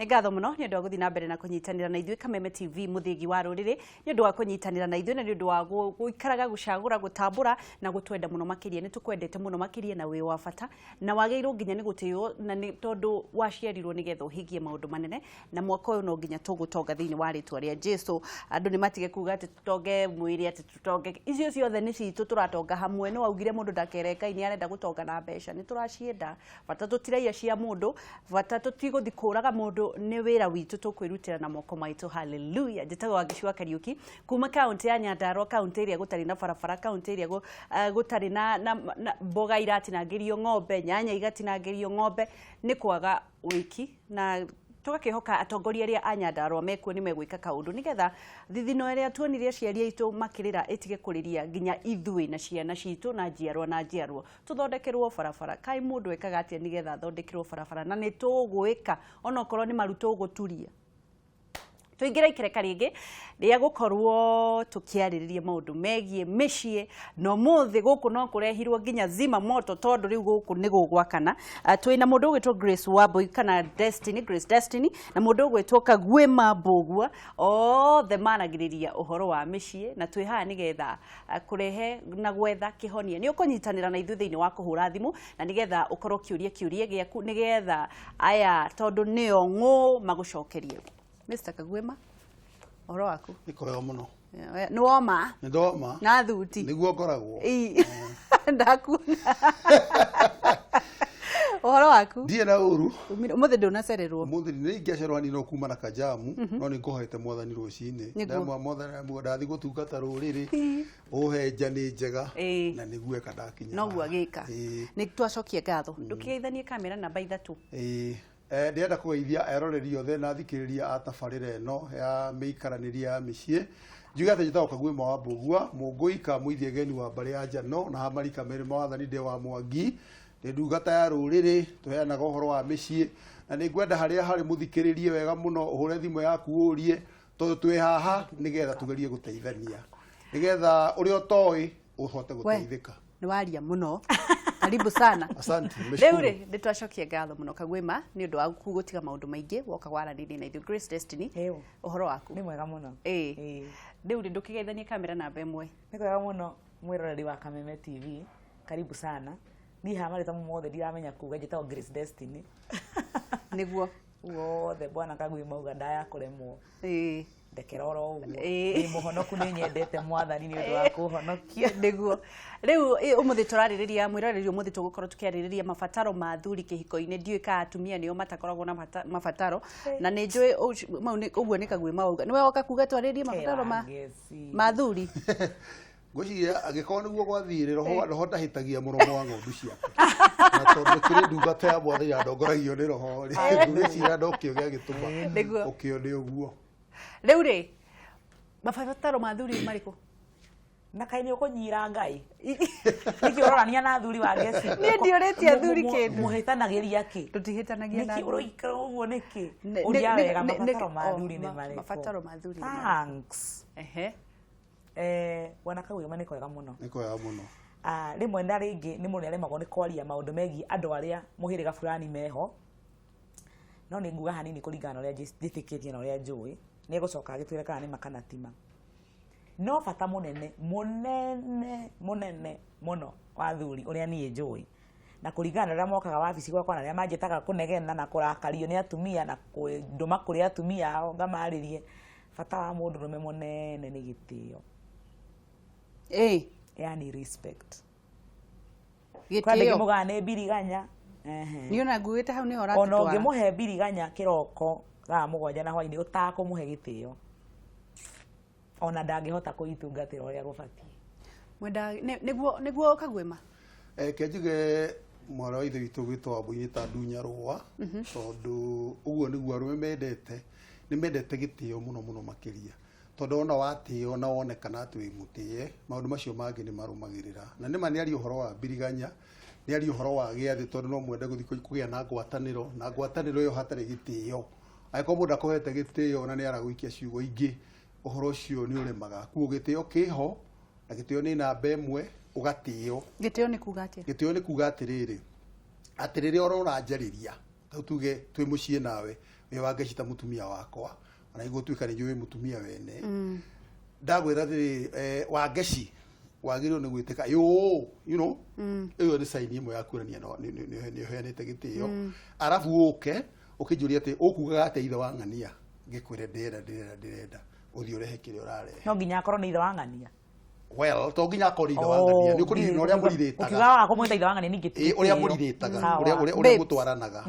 Nĩ ngatho mũno nĩ ũndũ wa gũthiĩ na mbere na kũnyitanĩra na ithuĩ Kameme TV mũthingi wa rũrĩrĩ nĩ ũndũ wa kũnyitanĩra na ithuĩ na nĩ ũndũ wa gũikaraga gũcagũra gũtambũra na gũtwenda mũno makĩria nĩ tũkwendete mũno makĩria na wĩ wa bata na wagĩrĩirwo nginya nĩ gũtĩo na nĩ tondũ waciarirwo nĩgetha ũhingie maũndũ manene na mwaka ũyũ no nginya tũgũtonga thĩinĩ wa rĩtwa rĩa Jesũ andũ nĩ matige kuga atĩ tũtonge mwĩrĩ atĩ tũtonge icio ciothe nĩ citũ tũratonga hamwe no augire mũndũ ndakereka nĩ arenda gũtonga na mbeca nĩ tũracienda bata tũtiraia cia mũndũ bata tũtigũthi kũraga mũndũ nĩ wĩra witũ tũkwĩrutĩra na moko maitũ haleluya njĩtagwo Wangĩcua Kariuki kuma kaunti ya Nyandarua kaunti ĩrĩa gũtarĩ na barabara kaunti ĩrĩa gũtarĩ na mboga iratinangĩrio ng'ombe nyanya igatinangĩrio ng'ombe nĩ kwaga wiki na tũgakĩhoka atongoria arĩa a Nyandarua mekuo nĩ megwĩka kaũndũ nĩgetha thithino ĩrĩa tuonire aciari aitũ makĩrĩra ĩtige kũrĩria nginya ithuĩ na ciana citũ na njiarwa tũthondekerwo barabara kai mũndũ ekaga atĩa nĩgetha athondekerwo barabara na nĩ tũgwĩka ona okorwo nĩ maruto gũturia tuingira ikereka rĩngĩ rĩa gũkorwo tukiarĩrĩria maũndũ megie mĩciĩ no mũthĩ gũkũ no kũrehirwo nginya zima moto tondũ rĩu gũkũ nĩ gũgwakana twĩna mũndũ ũgwĩtwo Grace Wambui kana Grace Destiny na mũndũ ũgwĩtwo Kagwema Mbũgua othe managĩrĩria ũhoro wa mĩciĩ na twĩ haha nĩgetha kũrehe na gwetha kĩhonia nĩ ũkũnyitanĩra na ithuĩ thĩinĩ wa kũhũra thimũ na nĩgetha ũkorwo kĩũria gĩaku nĩgetha aya tondũ nĩo ngũ magũcokerie Mr. Kagwema ũhoro waku nĩ kwega mũno nĩ woma nĩ ndoma na thuti nĩguo ngoragwo ndakuna ũhoro waku ndiĩ na ũru ũmũthĩ ndũnacererwo ũmũthĩ nĩ ingĩacererwo hanini kuma na kajamu no nĩ ngũhoete mwathani rũcinĩ ndamwa mwathani ndathi gũtungata rũrĩrĩ ũhenja nĩ njega na nĩguo eka ndakinya noguo agĩka nĩ twacokie ngatho ndũkĩgeithanie kamera namba 3 ndĩrenda kũgeithia eroreri othe na thikĩrĩria atabarĩra ĩno ya mĩikaranĩria ya mĩciĩ njuge atĩ njĩtagwo Kagwema wa Mbũgua mũngũika mũithie geni wa mbarĩ ya njano na hamarika merĩ mawathani ndĩ wa Mwangi nĩ ndungata ya rũrĩrĩ tũheanaga ũhoro wa mĩciĩ na nĩ ngwenda harĩa harĩ mũthikĩrĩrie wega mũno ũhũre thimũ yaku ũrie tondũ twĩ haha nĩgetha tugerie gũteithania nĩgetha ũrĩa ũtoĩ ũhote gũteithĩka nĩ waria mũno karibu sana asante rĩu rĩ ndĩtwacokie ngatho mũno Kagwema nĩ ũndũ wa gũtiga maũndũ maingĩ woka waranĩrie na ithuĩ Grace Destiny ũhoro waku nĩ mwega mũno rĩu rĩ ndũkĩgeithanie kamera namba 1 nĩ kwega mũno mwĩroreri wa Kameme TV karibu sana niĩ haha marĩtwa mothe ndiramenya kuga njĩtagwo Grace Destiny nĩguo wothe bwana Kagwema uga ndaya kũremwo ndekera oro ũguo nĩ mũhonoku nĩ nyendete mwathani nĩ ũndũ wa kũhonokia nĩguo rĩu ũmũthĩ tũrarĩrĩria mwĩroreri ũmũthĩ tũgũkorwo tũkĩarĩrĩria mabataro ma athuri kĩhiko-inĩ ndiũĩ ka atumia nĩo matakoragwo na mabataro na nĩ njũĩ ũguo nĩ Kagwema uga nĩwe woka kuga twarĩrĩrie mabataro ma athuri ngwĩciria angĩkorwo nĩguo gwathirĩ roho ndahĩtagia mũromo wa ng'ondu ciake na tondũ kĩrĩ ndungata ya mwathani ya ndongoragio nĩ roho ngwĩciria ndokĩo gĩa gĩtũma ũkĩo nĩ ũguo rĩu rĩ mabataro ma athuri marĩkũ na kaĩ nĩ ũkũnyira Ngai nĩkĩ ũrorania na athuri wa Ngeci niĩ ndiũrĩtie athuri kĩndũ mũhĩtanagĩria kĩ tũtihĩtanagia na nĩkĩ ũroikara ũguo nĩkĩ ũria wega mabataro ma athuri nĩ marĩkũ mabataro ma athuri thanks bwana Kagwema nĩ kwega mũno nĩ kwega mũno rĩmwe na rĩngĩ nĩ mũndũ nĩaremagwo nĩ kwaria maũndũ megiĩ andũ arĩa mũhĩrĩga fulani meho no nĩ nguga hanini kũringana na ũrĩa njĩtĩkĩtie na ũrĩa njũĩ nĩ gũcoka agĩtwĩre kana nĩ makana tima no bata mũnene mũno wa athuri ũrĩa niĩ njũĩ na kũringana na ũrĩa mokaga wabici gwakwa na arĩa manjĩtaga kũnegena na kũrakario nĩ atumia na ndũma kũrĩ atumia ao ngamarĩrie bata wa mũndũrũme mũnene nĩ gĩtĩo yani respect gĩtĩo mũgana nĩ mbiriganya nĩ ona nguĩte hau niho ratutwara ona ũngĩmũhe mbiriganya kĩroko thaa mũgwanja na hwainĩ ũtakũmũhe gĩtĩo ona ndangĩhota kũitungatĩra ũrĩa gũbatiĩ mwenda nĩguo Kagwema kenjuge mwana wa ithe witũ gwĩtwo Wambui ta ndunya rũa tondũ ũguo nĩguo arũme mendete nĩ mendete gĩtĩo mũno makĩria tondũ ona watĩo na wonekana atĩ wĩ mũtĩe maũndũ macio mangĩ nĩ marũmagĩrĩra na nĩma nĩ ari ũhoro wa mbiriganya nĩ ari ũhoro wa gĩathĩ tondũ no mwende gũthiĩ kũgĩa na ngwatanĩro ĩyo hatarĩ gĩtĩo angĩkorwo mũndũ akũhete gĩtĩo na nĩ aragũikia ciugo ingĩ ũhoro ũcio nĩ ũremaga kuo gĩtĩo kĩho na gĩtĩo nĩ namba 1 ũgatĩo gĩtĩo nĩ kuga atĩa gĩtĩo nĩ kuga atĩrĩrĩ atĩrĩrĩ ũronanjarĩria tuge twĩ mũciĩ nawe we Wangeci ta mutumia wakwa ona igũtuĩka nĩ njũĩ mutumia wene ndagwĩra atĩrĩ Wangeci wagĩrĩirwo nĩ gwĩtĩka you know ĩyo nĩ sign ĩmwe ya kuonania nĩ ũheanĩte gĩtĩo arabu ũkĩnjũria atĩ ũkugaga atĩ ithe wa ng'ania ngĩkwĩre ndĩrenda ũthiĩ ũrehe kĩrĩa ũrarehe no nginya akorwo nĩ ithe wa ng'ania well to nginya akorwo ithe wa ng'ania nĩ ũkũririkana ũrĩa mũrirĩtaga ukiuga wa kũmwĩta ithe wa ng'ania ningĩ ti ũrĩa mũrirĩtaga ũrĩa mũtwaranaga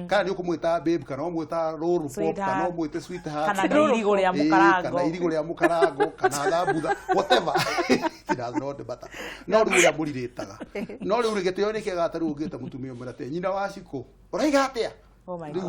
kana nĩ ũkũmwĩta babe kana ũmwĩta rũrũ pop kana ũmwĩte sweetheart kana irigũ rĩa mũkarango kana irigũ rĩa mũkarango kana thambutha whatever it does not matter no rĩu ũrĩa mũrirĩtaga no rĩu gĩtĩo nĩ kĩega tarĩ ũngĩta mũtumia ũmwe atĩ nyina wa Cikũ ũraiga atĩa oh my god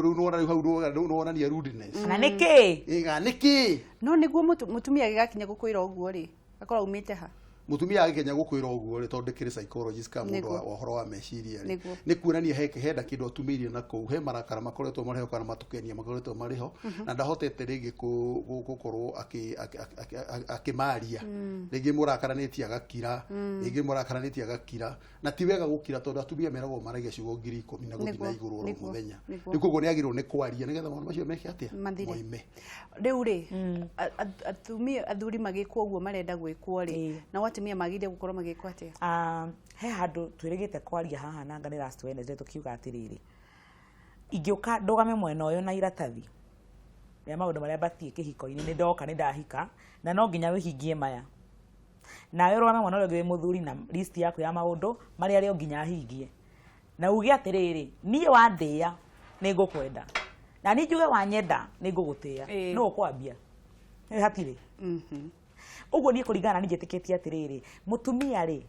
rĩu nona rĩu hau nonania rudeness na nĩkĩ nĩkĩ no nĩguo mũtumia gĩgakinya gũkwĩra ũguo rĩ akorwo umĩte ha mutumia agĩkenya gũkwĩra ũguo rĩ tondũ kĩrĩ psychologist ka mũndũ wa ũhoro wa meciria rĩ nĩ kuonania henda kĩndũ atumĩirie na kũu he marakara makoretwo marĩho kana matukenia makoretwo marĩho na ndahotete rĩngĩ gũkorwo akĩmaria rĩngĩ mũrakaranĩtie agakira rĩngĩ mũrakaranĩtie agakira na ti wega gũkira tondũ atumia meragwo maragia ciugo 10,000 na gũthina igũrũ oro mũthenya rĩu koguo nĩ agĩrĩirwo nĩ kwaria nĩgetha maũndũ macio meke atĩa moime rĩu rĩ athuri magĩkwo ũguo marenda gwĩkwo rĩ na atumia magĩrĩire gũkorwo magĩkwo atĩa he handũ twĩrĩgĩte kwaria haha na ngani last Wednesday tukiuga atĩrĩrĩ ingĩũka ndũgame mwena ũyũ na iratathi ya maũndũ marĩa batie kĩhiko-inĩ nĩ ndoka nĩ ndahika na no nginya wĩhingie maya nawe ũrũgame mwena ũrĩa ũngĩ wĩ mũthuri na list yaku ya maũndũ marĩa rĩo nginya hingie na uge atĩrĩrĩ niĩ wandĩa nĩ ngũkwenda na niĩ njuge wanyenda nĩ ngũgũtĩa no ũkwambia hatirĩ uguo niĩ kũringana niĩ njĩtĩkĩtie atĩrĩrĩ mũtumia rĩ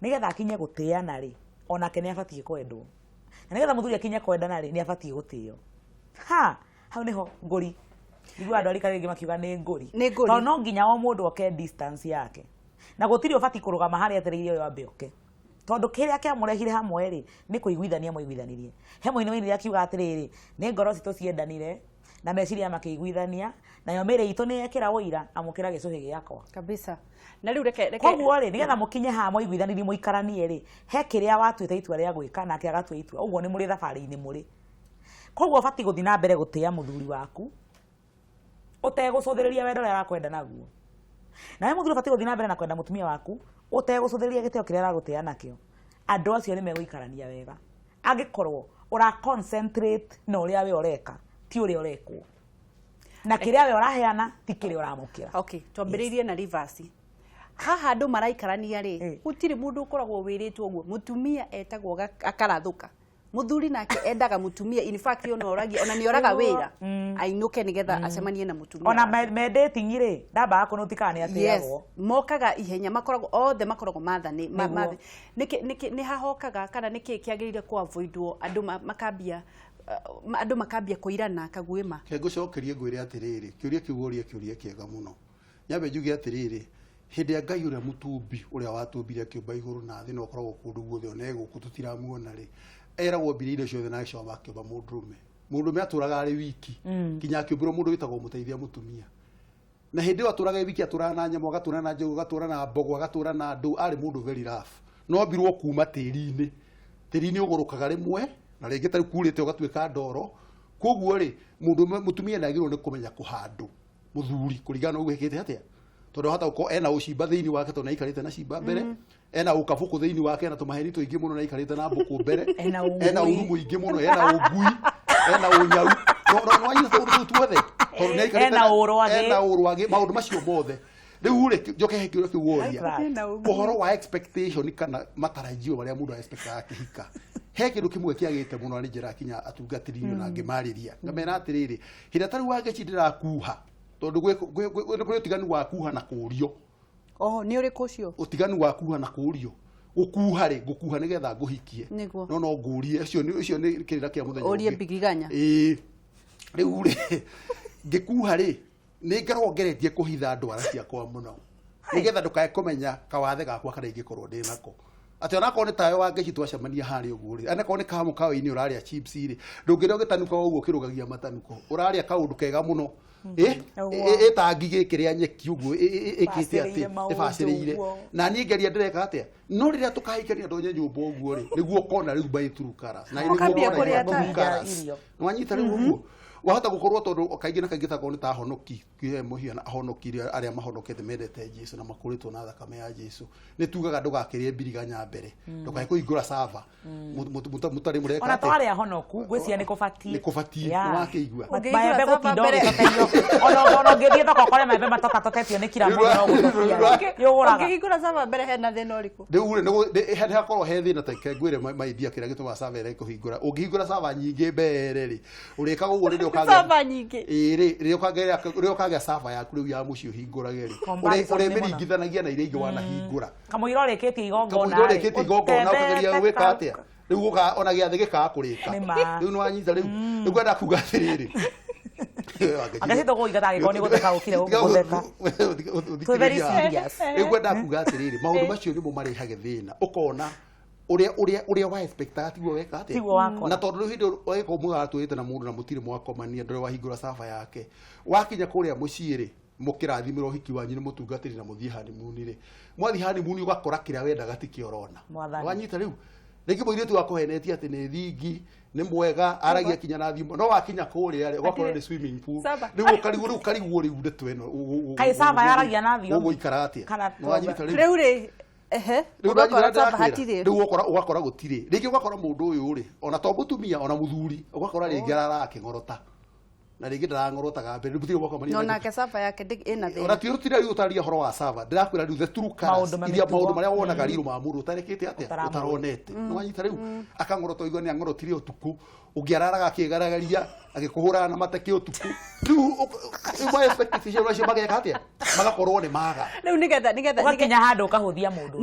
nĩgetha akinye gũtĩana rĩ onake nĩ abatie kwendwo na nĩgetha mũthuri akinye kwendana rĩ nĩ abatie gũtĩo hau nĩho ngũri nĩguo andũ arĩa rĩngĩ makiuga nĩ ngũri tondũ no nginya o mũndũ oke distance yake na gũtirĩ ũbatie kũrũgama harĩa etereire ũyũ ambe oke tondũ kĩrĩa kĩamũrehire hamwe rĩ nĩ kũiguithania mũiguithanirie he mũini rĩrĩa akiuga atĩrĩrĩ nĩ ngoro citũ ciendanire na meciria makĩiguithania nayo mĩrĩ itũ nĩ yekĩra ũira amũkĩra gĩcũhĩ gĩakwa kabisa na rĩu reke koguo rĩ nĩgetha mũkinye haha mũiguithanirie mũikaranie rĩ he kĩrĩa watuĩte itua rĩa gwĩka nake agatua itua ũguo nĩ mũrĩ thabarĩ-inĩ mũrĩ koguo ũbatie gũthiĩ na mbere gũtĩa mũthuri waku ũtegũcũthĩrĩria wendo ũrĩa arakwenda naguo na we mũthuri ũbatie gũthiĩ na mbere na kwenda mũtumia waku ũtegũcũthĩrĩria gĩtĩo kĩrĩa aragũtĩa nakĩo andũ acio nĩ megũikarania wega angĩkorwo ũra concentrate na ũrĩa we ũreka ti ũrĩa ũrekwo na kĩrĩa we ũraheana ti kĩrĩa ũramũkĩra okay twambĩrĩirie na reverse haha andũ maraikarania rĩ gũtirĩ mũndũ ũkoragwo wĩrĩtwo ũguo mũtumia etagwo akarathũka muthuri nake endaga mutumia in fact ona nĩ oraga wĩra ainũke nĩgetha acemanie na mutumia ona dating rĩ ndamba kũnutika nĩ atĩagwo mokaga ihenya makoragwo othe makoragwo mathani nĩ hahokaga kana nĩkĩ kĩagĩrĩire ku avoidwo andũ makambia kũirana kaguĩma ngũcokerie ngwĩre atĩrĩrĩ kĩũria kĩu ũria kĩũria kĩega mũno nyambe njuge atĩrĩrĩ hĩndĩ ya Ngai ũrĩa mũtumbi ũrĩa watũmbire kĩũmba igũrũ na thĩ na ũkoragwo kũndũ guothe ona gũkũ tũtiramuona rĩ eragwo mbire indo ciothe na gĩcoba akĩũmba mũndũrũme atũraga arĩ wiki kinya akĩũmbĩrwo mũndũ wĩtagwo mũteithia mũtumia na hĩndĩ ĩyo atũraga wiki atũraga na nyamũ agatũra na njogu agatũra na mbogo agatũra na andũ arĩ mũndũ very rough no mbirwo kuma tĩri-inĩ ũgũrũkaga rĩmwe na rĩngĩ tarĩ kurĩte ũgatuĩka ndoro koguo rĩ mũtumia nagĩrĩirwo nĩ kũmenya kũhandũ mũthuri kũringana ũguo hĩkĩte atĩa tondũ hata uko ena ucimba thĩinĩ wake tondũ naikarĩte na cimba mbere ena ukabũkũ thĩinĩ wake na tũmaheni tũingĩ mũno naikarĩte na mbũkũ mbere ena umu mũingĩ mũno ena ũngui ena ũnyau no anyita ũndũ tuothe tondũ naikarĩte ena ũrwage maũndũ macio mothe rĩu rĩ njoke he kĩũria kĩu woria ũhoro wa expectation kana matarajio marĩa mũndũ expectaga kĩhika he kĩndũ kĩmwe kĩagĩte mũno nĩ njĩra kinya atungatĩri na ngĩmarĩria ngamera atĩrĩrĩ hĩndĩ tarĩ Wangeci ndĩrakuha tondũ gwĩ ũtiganu wa kuha na kũũrio nĩ ũrĩkũ ũcio ũtiganu wa kuha na kũũrio gũkuha rĩ ngũkuha nĩgetha ngũhikie no ngũrie ũcio nĩ kĩrĩra kĩa mũthenya ũrie mbigiganya rĩu rĩ ngĩkuha rĩ nĩ ngarwo ngeretie kũhitha ndwara ciakwa mũno nĩgetha ndũkae kũmenya kawathe gakwa kana ingĩkorwo ndĩ nako atĩ onakorwo nĩ tayo Wangeci twacemania harĩ ũguo rĩ anakorwo nĩ kamu kawa-inĩ ũrarĩa chips rĩ ndũngĩrĩa ũgĩtanuka ũguo ũkĩrũgagia matanuko ũrarĩa kaũndũ kega mũno ĩtangi gĩkĩrĩa nyeki ũguo ĩkĩte atĩ ĩbacĩrĩire na niĩ ngeria ndĩreka atĩa no rĩrĩa tũkahikania ndonye nyũmba ũguo rĩ nĩguo ũkona rĩu by through colors na nĩguo ũkona true colors nĩwanyita rĩu ũguo wahota gukorwo tondu kaingi na kaingi tako ni ta honoki kire muhiana ahonokire aria mahonokete mendete Jesu na makuritwo na thakame ya Jesu ni tugaga ndugakirie mbiriganya mbere ndukae kuingura sava mutari mureka ona twari ahonoku gwiciria ni kubatie wakiigua maembe gutinda ugitoterio ona ngithie thoko kore maembe matoka totetio ni kila mundu no gutokia yuguraga ukigura sava mbere hena thina uriku riu he hakorwo he thina ta ngwire maithia kira gituma sava ire kuhingura ungihingura sava nyingi mbere ri urika guo ri sava nyingi ri ukagea sava yaku riu ya mucio hingurage ri uri miringithanagia na iria ingi wanahingura kamuira urikitie igongona ukageria gwika atia riu ona giathi gikaga kurika riu ni wanyita riu ngwenda kuga atiriri akasito go igata gikoni guteka ukire guteka so very serious ngwenda kuga atiriri maundu macio nimo marehage thina ukona uria wa expectati wo weka atia na tondu hindo weko mugatwite na mundu na mutire mwakomania ndore wahingura sava yake wakinya kuria muciiri mukirathimiro hiki wanyu ni mutungatiri na muthie honeymoon ri mwathi honeymoon ugakora kiria wenda gatikio rona wanyita riu rĩngĩ mũirĩtu wakuhenetie atĩ nĩ thingi nĩ mwega aragia kinya na thimũ no wakinya kũrĩa rĩ ũgakorwo nĩ swimming pool rĩu ũkarigwo rĩu ndeto ĩno kaĩ sava yaragia na thimũ ũgũikara atĩa rĩu rĩ rĩu ũgakora gũtirĩ rĩngĩ ũgakora mũndũ ũyũ rĩ ona to mũtumia ona mũthuri ũgakora rĩngĩ arakĩng'orota na rĩngĩ ndarang'orotaga mbere rĩu mwaka mari no nake sava yake ĩna thĩna ona tiũrutire rĩu ũtaria horo wa sava ndĩrakwĩra rĩu the true colors iria maũndũ marĩa wonaga riru ma mũndũ ũtarekete atĩa ũtaronete nĩ wanyita rĩu akang'orota igua nĩ ang'orotire ũtukũ ũngĩararaga akĩgaragaria agĩkũhũra na mateke ũtukũ rĩu my expectation acio mageka atĩa magakorwo nĩ maga rĩu nĩgetha ũgakinya handũ ũkahuthia mũndũ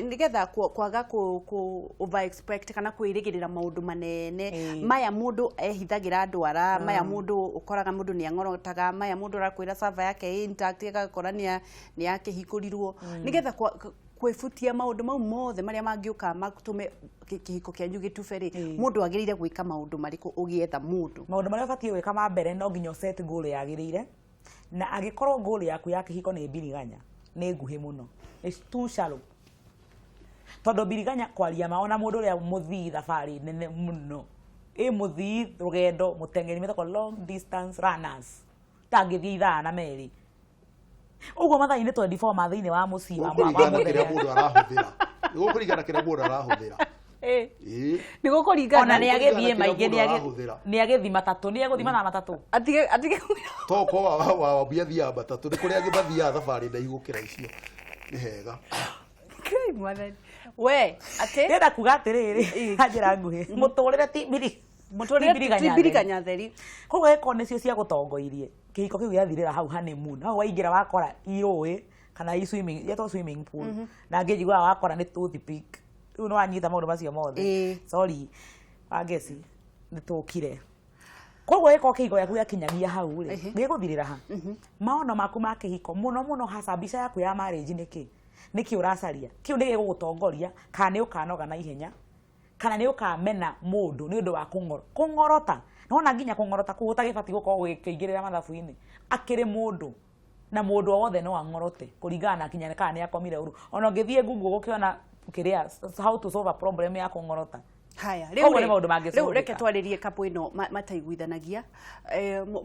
nĩgetha kwaga ku over expect kana kwĩrĩgĩrĩra maũndũ manene maya mũndũ ehithagĩra ndwara maya mũndũ ukoraga mũndũ nĩ ang'orotaga maya mũndũ arakwĩra sava yake intact agakora nĩ yakĩhingũrirwo nĩgetha kwefutia maundu mau mothe maria mangiuka matume kihiko kianyu gitufe ri mundu agirire gwika maundu mariku ugietha mundu maundu maria batie gwika ma mbere no nginya set goal yagirire na agikorwo goal yaku ya kihiko ni mbiriganya ni nguhi muno is too shallow tondu mbiriganya kwaria maona mundu uria muthii thabari nene muno muthii rugendo mutengeri metako long distance runners tangithii ithaa na meri ugo mathaini 24 mathaini wa muci wa mama kiria mundu arahuthira nigukurigana kiria mundu arahuthira nigukurigana ona ni agithie maingi ni agithi matatu ni aguthima na matatu atige toko wa biathia matatu ni kuria agibathia thabari na igukira icio ni hega kai mwathani we ate ndenda kuga atiriri anjira nguhi muturire tibiri mbiriganya theri koguo eko nicio cia gutongoirie kihiko kiu giathirira hau honeymoon hau waingira wakora irui kana swimming pool na ngijigwa wakora ni toothpick riu no wanyita maundu macio mothe sorry wageci ni tukire koguo eko kihiko giaku giakinyagia hau ri giguthirira ha maono maku ma kihiko muno hasa mbica yaku ya marriage niki uracaria kiu ni gigugutongoria kana ni ukanoga na ihenya kana ni ukamena mundu ni undu wa kung'orota nona nginya kung'orota ku utagibati gukorwo gikingirira mathabu-ini akiri mundu na mundu wothe no ang'orote kuringana kinya kana ni akomire uru ona ngithie Google gukiona kiria how to solve a problem ya kung'orota haya riu reke twaririe kapo ino mataiguithanagia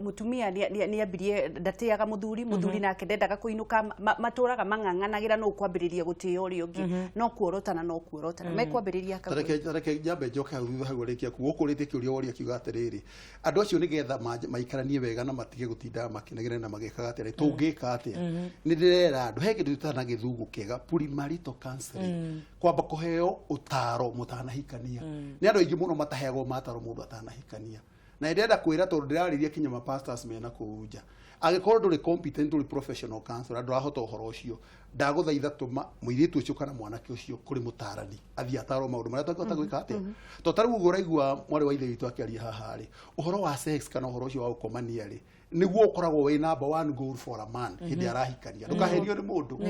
mutumia ni ambirie ndateaga muthuri nake ndendaga kuinuka maturaga mang'ang'anagira no kwambiriria gutia uri ungi no kuorotana mekwambiriria kapo tareke jambe njoke hau rikia ku ukurite kiuria woria kiuga atiriri andu acio nigetha maikaranie wega na matige gutinda makinagire na magekaga atiri tungika atia ni ndirera andu he kindu tutana githungu kiega primarital counseling kwamba kuheo utaro mutanahikania ni andu aingi muno mataheagwo mataro mundu atanahikania na ndenda kwira tondu ndirariria kinya ma pastors mena kuunja agikorwo nduri competent nduri professional counselor ndurahota uhoro ucio ndaguthaitha tuma muiritu ucio kana mwanake ucio kuri mutarani athia ataro maundu maria tangihota gwika atia to taru uraigua mwari wa ithe witu akiaria haha ri uhoro wa sex kana uhoro ucio wa ukomania ri niguo ukoragwo we number 1 goal for a man hindi arahikania ndukaherio ni mundu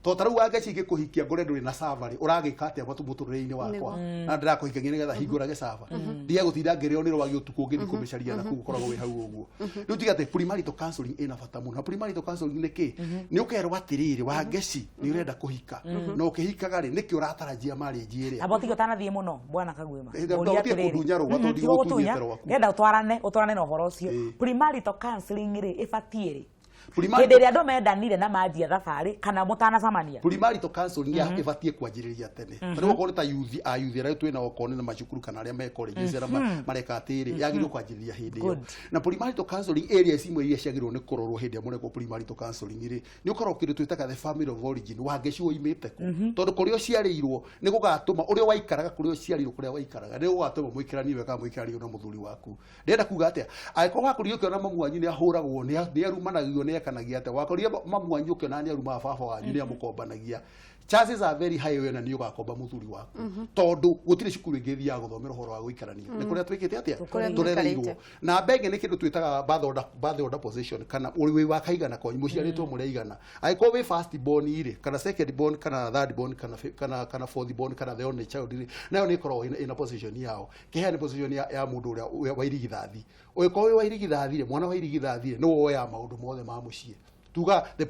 to taru wangeci ngikuhikia ngore nduri na savary uragika atia muturire-ini wakwa na ndirakuhikagia nigetha hingurage sava ndia gutinda ngirio ni rwagi utuku ngithi kumicaria na kugukoragwo we hau uguo riu tigate primarital counseling ina bata muno primarital counseling ni ki ni ukerwo atiriri wangeci muci ni urenda kuhika no ukihikaga ri niki uratarajia marriage iri abo tigo tanathie muno bwana Kagwema kundunya rugwa tondu gutunyete rwaku ngenda utwarane na uhoro ucio premarital counseling ri ibatie ri hĩndĩ ĩrĩa andũ mendanire na manjia thabarĩ kana mũtanacamania premarital counseling ibatie kwanjĩrĩria tene tondũ okorwo ta youth arĩa twĩna okorwo na macukuru kana arĩa me colleges arĩa mareka atĩrĩ yagĩrĩirwo kwanjĩrĩria hĩndĩ ĩyo na premarital counseling areas imwe iria ciagĩrĩirwo nĩ kũrorwo hĩndĩ ĩrĩa mũreka premarital counseling rĩ nĩ ũkorwo kĩndũ twĩtaga the family of origin wangeci woimĩte kũ tondũ kũrĩa ũciarĩirwo nĩ gũgatũma ũrĩa waikaraga kũrĩa ũciarĩirwo kũrĩa waikaraga nĩ gũgatũma mũikaranie wega mũikaranie na mũthuri waku ndĩrenda kuga atĩa angĩkorwo wakorirwo ũkĩona mamu wanyu nĩ ahũragwo nĩ arumanagio nĩ ekanagia atĩa wakoria mamu wanyu ũkĩona nĩ arumaga baba wanyu nĩ amũkombanagia chances are very high wena nĩ ũgakomba mũthuri waku tondũ gũtirĩ cukuru ĩngĩ thiaga gũthomera ũhoro wa gũikarania nĩ kũrĩa twĩkĩte atĩa tũrereirwo na mbenge nĩ kĩndũ twĩtaga birth order possession kana ũrĩ wa kaigana kwanyu mũciarĩtwo mũrĩa igana angĩkorwo wĩ first born irĩ kana second born kana third born kana fourth born kana the only child irĩ nayo nĩ ikoragwo ina position yao kĩhea nĩ position ya mũndũ ũrĩa wa irigithathi ũngĩkorwo wĩ wa irigithathi mwana wa irigithathi nĩ woya maũndũ mothe ma mũciĩ tuga the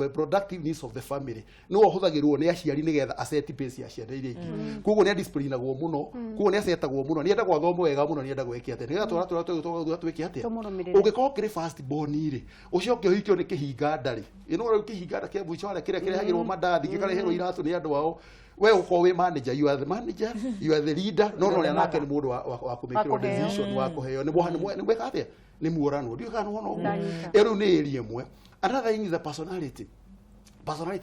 productive needs of the family no ũhũthagĩrwo nĩ aciari nĩgetha aseti pace ya ciana iria ingĩ koguo nĩ disciplinagwo mũno koguo nĩ asetagwo mũno nĩ endagwo athomwo wega mũno nĩ endagwo eke atĩa nĩgetha twĩke atĩa ũngĩkorwo kĩrĩ first born rĩ ũcio ũngĩ ũhikio nĩ kĩhinga ndarĩ ĩno rĩu kĩhinga nda kĩa mũico harĩa kĩrĩa kĩrehagĩrwo mandathi gĩkareherwo iratũ nĩ andũ ao we uko we manager, you are the manager, you are the leader, no nake ni mundu wa kumekira decision wa kuheo ni mweka atia ni muorano ndio kana wono eru ni eri emwe. Another thing is the personality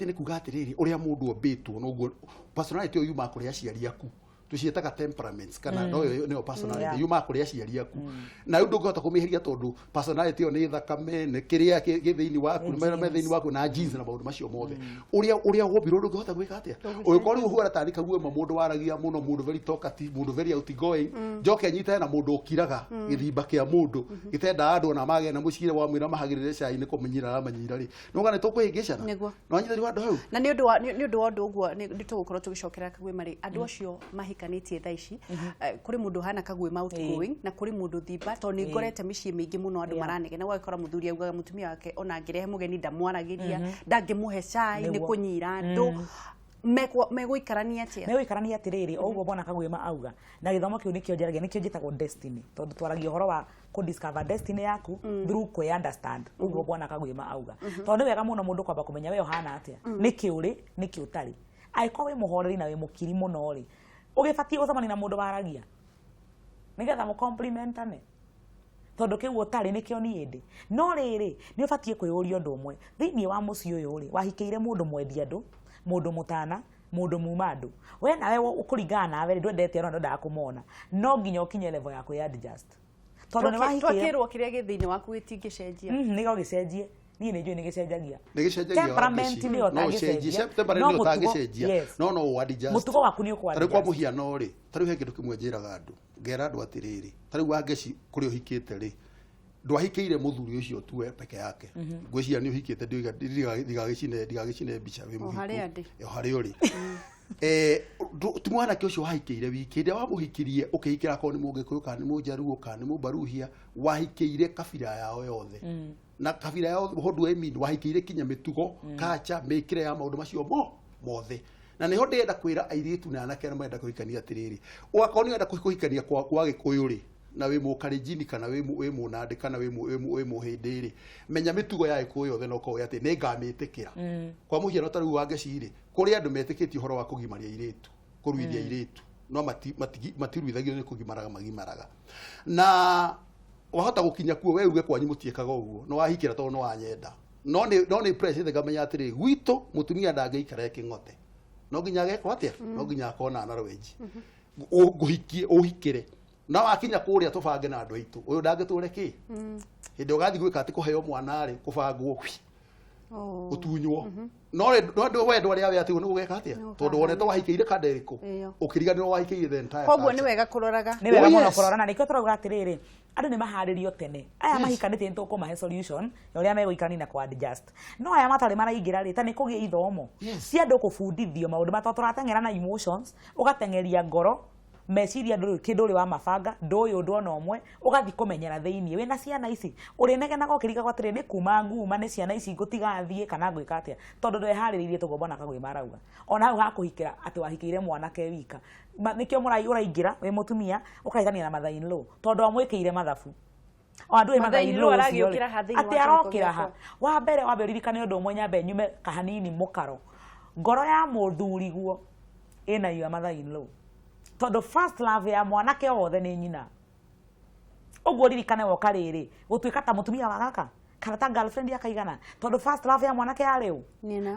ni kuga atiriri uria mundu obetwo no personality yo yuma kuri aciari aku tucietaga temperaments kana no yo personality yuma kuri aciari aku na undu ngota kumiheria tondu personality yo ni thakame ni kiria githiini waku ni methiini waku na genes na maundu macio mothe uria wobiro ndu ngota gwika atia uyikori uhuara tarika guoma mundu waragia muno mundu very talkative mundu very outgoing njoke nyita na mundu ukiraga githimba kia mundu gitenda andu na mage na mucire wa mwira mahagirire cai ni kumenyira amanyira ri no gane tukuhingicana no anyita ri wandu hau na ni undu wa undu uguo ni tugukorwo tugicokera kagwe mari andu acio mahikanitie thaa ici kuri mundu hana kagwe outgoing na kuri mundu thimba to ni ngorete micii mingi muno andu maranegena gwakora muthuri augaga mutumia wake ona ngirehe mugeni ndamwaragiria ndangimuhe cai ni kunyira andu meguikarania atiriri oguo bona Kagwema auga na githomo kiu nikio njaragia nikio njitagwo destiny tondu twaragia horo wa ku discover destiny yaku through ku understand oguo bona Kagwema auga tondu wega muno mundu kwamba kumenya we hana atia niki uri niki utari aiko we muhoreri na we mukiri muno ri ugibatie gucemania na mundu waragia nigetha mu complimentane tondu kiu utari nikio niende no riri ni ubatie kwiyuria undu umwe thiini wa muci uyu ri wahikiire mundu mwendia andu mundu mutana mundu mumadu we nawe ukuringana nawe ndwendete ona ndoda kumona no nginya ukinye level yako ya adjust tondu ni wahikiire twakirwo kiria githiini waku gitingicenjia nigo gicenjie ni njui ni gicenjagia temperament ni otagicenjia temperament ni otagicenjia no adjust mutugo waku ni ukwadjust kwa muhiano ri tari he kindu kimwe njiraga andu ngera andu atiriri tari wangeci kuri uhikite ri ndwahikiire muthuri ucio tuwe peke yake ngwiciria ni uhikite ndigagicine mbica wi muhiku hari uri tumwana ke ucio wahikiire wiki ndia wa muhikirie ukihikira ko ni mungikuyu kana ni munjaruo kana ni mumbaruhia wahikiire kabira yao yothe na kabira yao hondu emi wahikiire kinya mitugo kacha mekire ya maundu macio mothe na niho ndenda kwira airitu na anake na menda kuhikania atiriri wakoni wenda kuhikania kwa gikuyu ri na we mukarijini kana we munande kana we muhindiri menya mitugo ya ikuyo yothe no ko yate ne ngamitikira kwa muhiano taru wangeciri kuri andu metikitie horo wa kugimaria iritu kuruithia iritu no matiruithagio ni kugimaraga magimaraga na wahota gukinya kuo we uge kwanyu mutiekaga uguo no wahikira to no wanyenda no ni pressure ngamenya atiri gwitu mutumia ndangeikara kingote no nginya geko atia no nginya akona na rweji guhikie uhikire na wakinya kuria tubange na andu aitu uyu ndangiture ki hindi ugathi gwika ati kuheo mwana ri kubangwo utunywo no ndo wendo aria we ati no geka atia tondu wonete wahikiire kaderiko ukiriganirwo wahikiire the entire koguo ni wega kurorana nikio turauga atiriri andu ni maharirio tene aya mahikanite ntu kumahe solution yoria meguikani na kwa adjust no aya matari maraingira ri tani kugia ithomo si andu kubundithio maundu matatũrateng'era na emotions ugatengeria ngoro meciria ndå kindu ri wa mabanga ndå undu ona omwe ugathi kumenyera thiini wina ciana ici uri negenaga ukiriga gwatire ni kuma nguma ni ciana ici ngutigathie kana gwika atia tondu ndwehariririe tugombona kagwe marauga ona hau hakuhikira ati wahikiire mwanake wika nikio uraingira wi mutumia ukaigania na mother-in law tondu amwikiire mathabu andu mother-in law ati arokira ha wa mbere ririkane undu umwe nyambe nyume kahanini mukaro ngoro ya muthuri guo ina yu mother-in law tondu first love ya mwanake wothe ni nyina uguo ririkane woka riri gutuika ta mutumia wa gaka kana ta girlfriend yakaigana tondu first love ya mwanake ya riu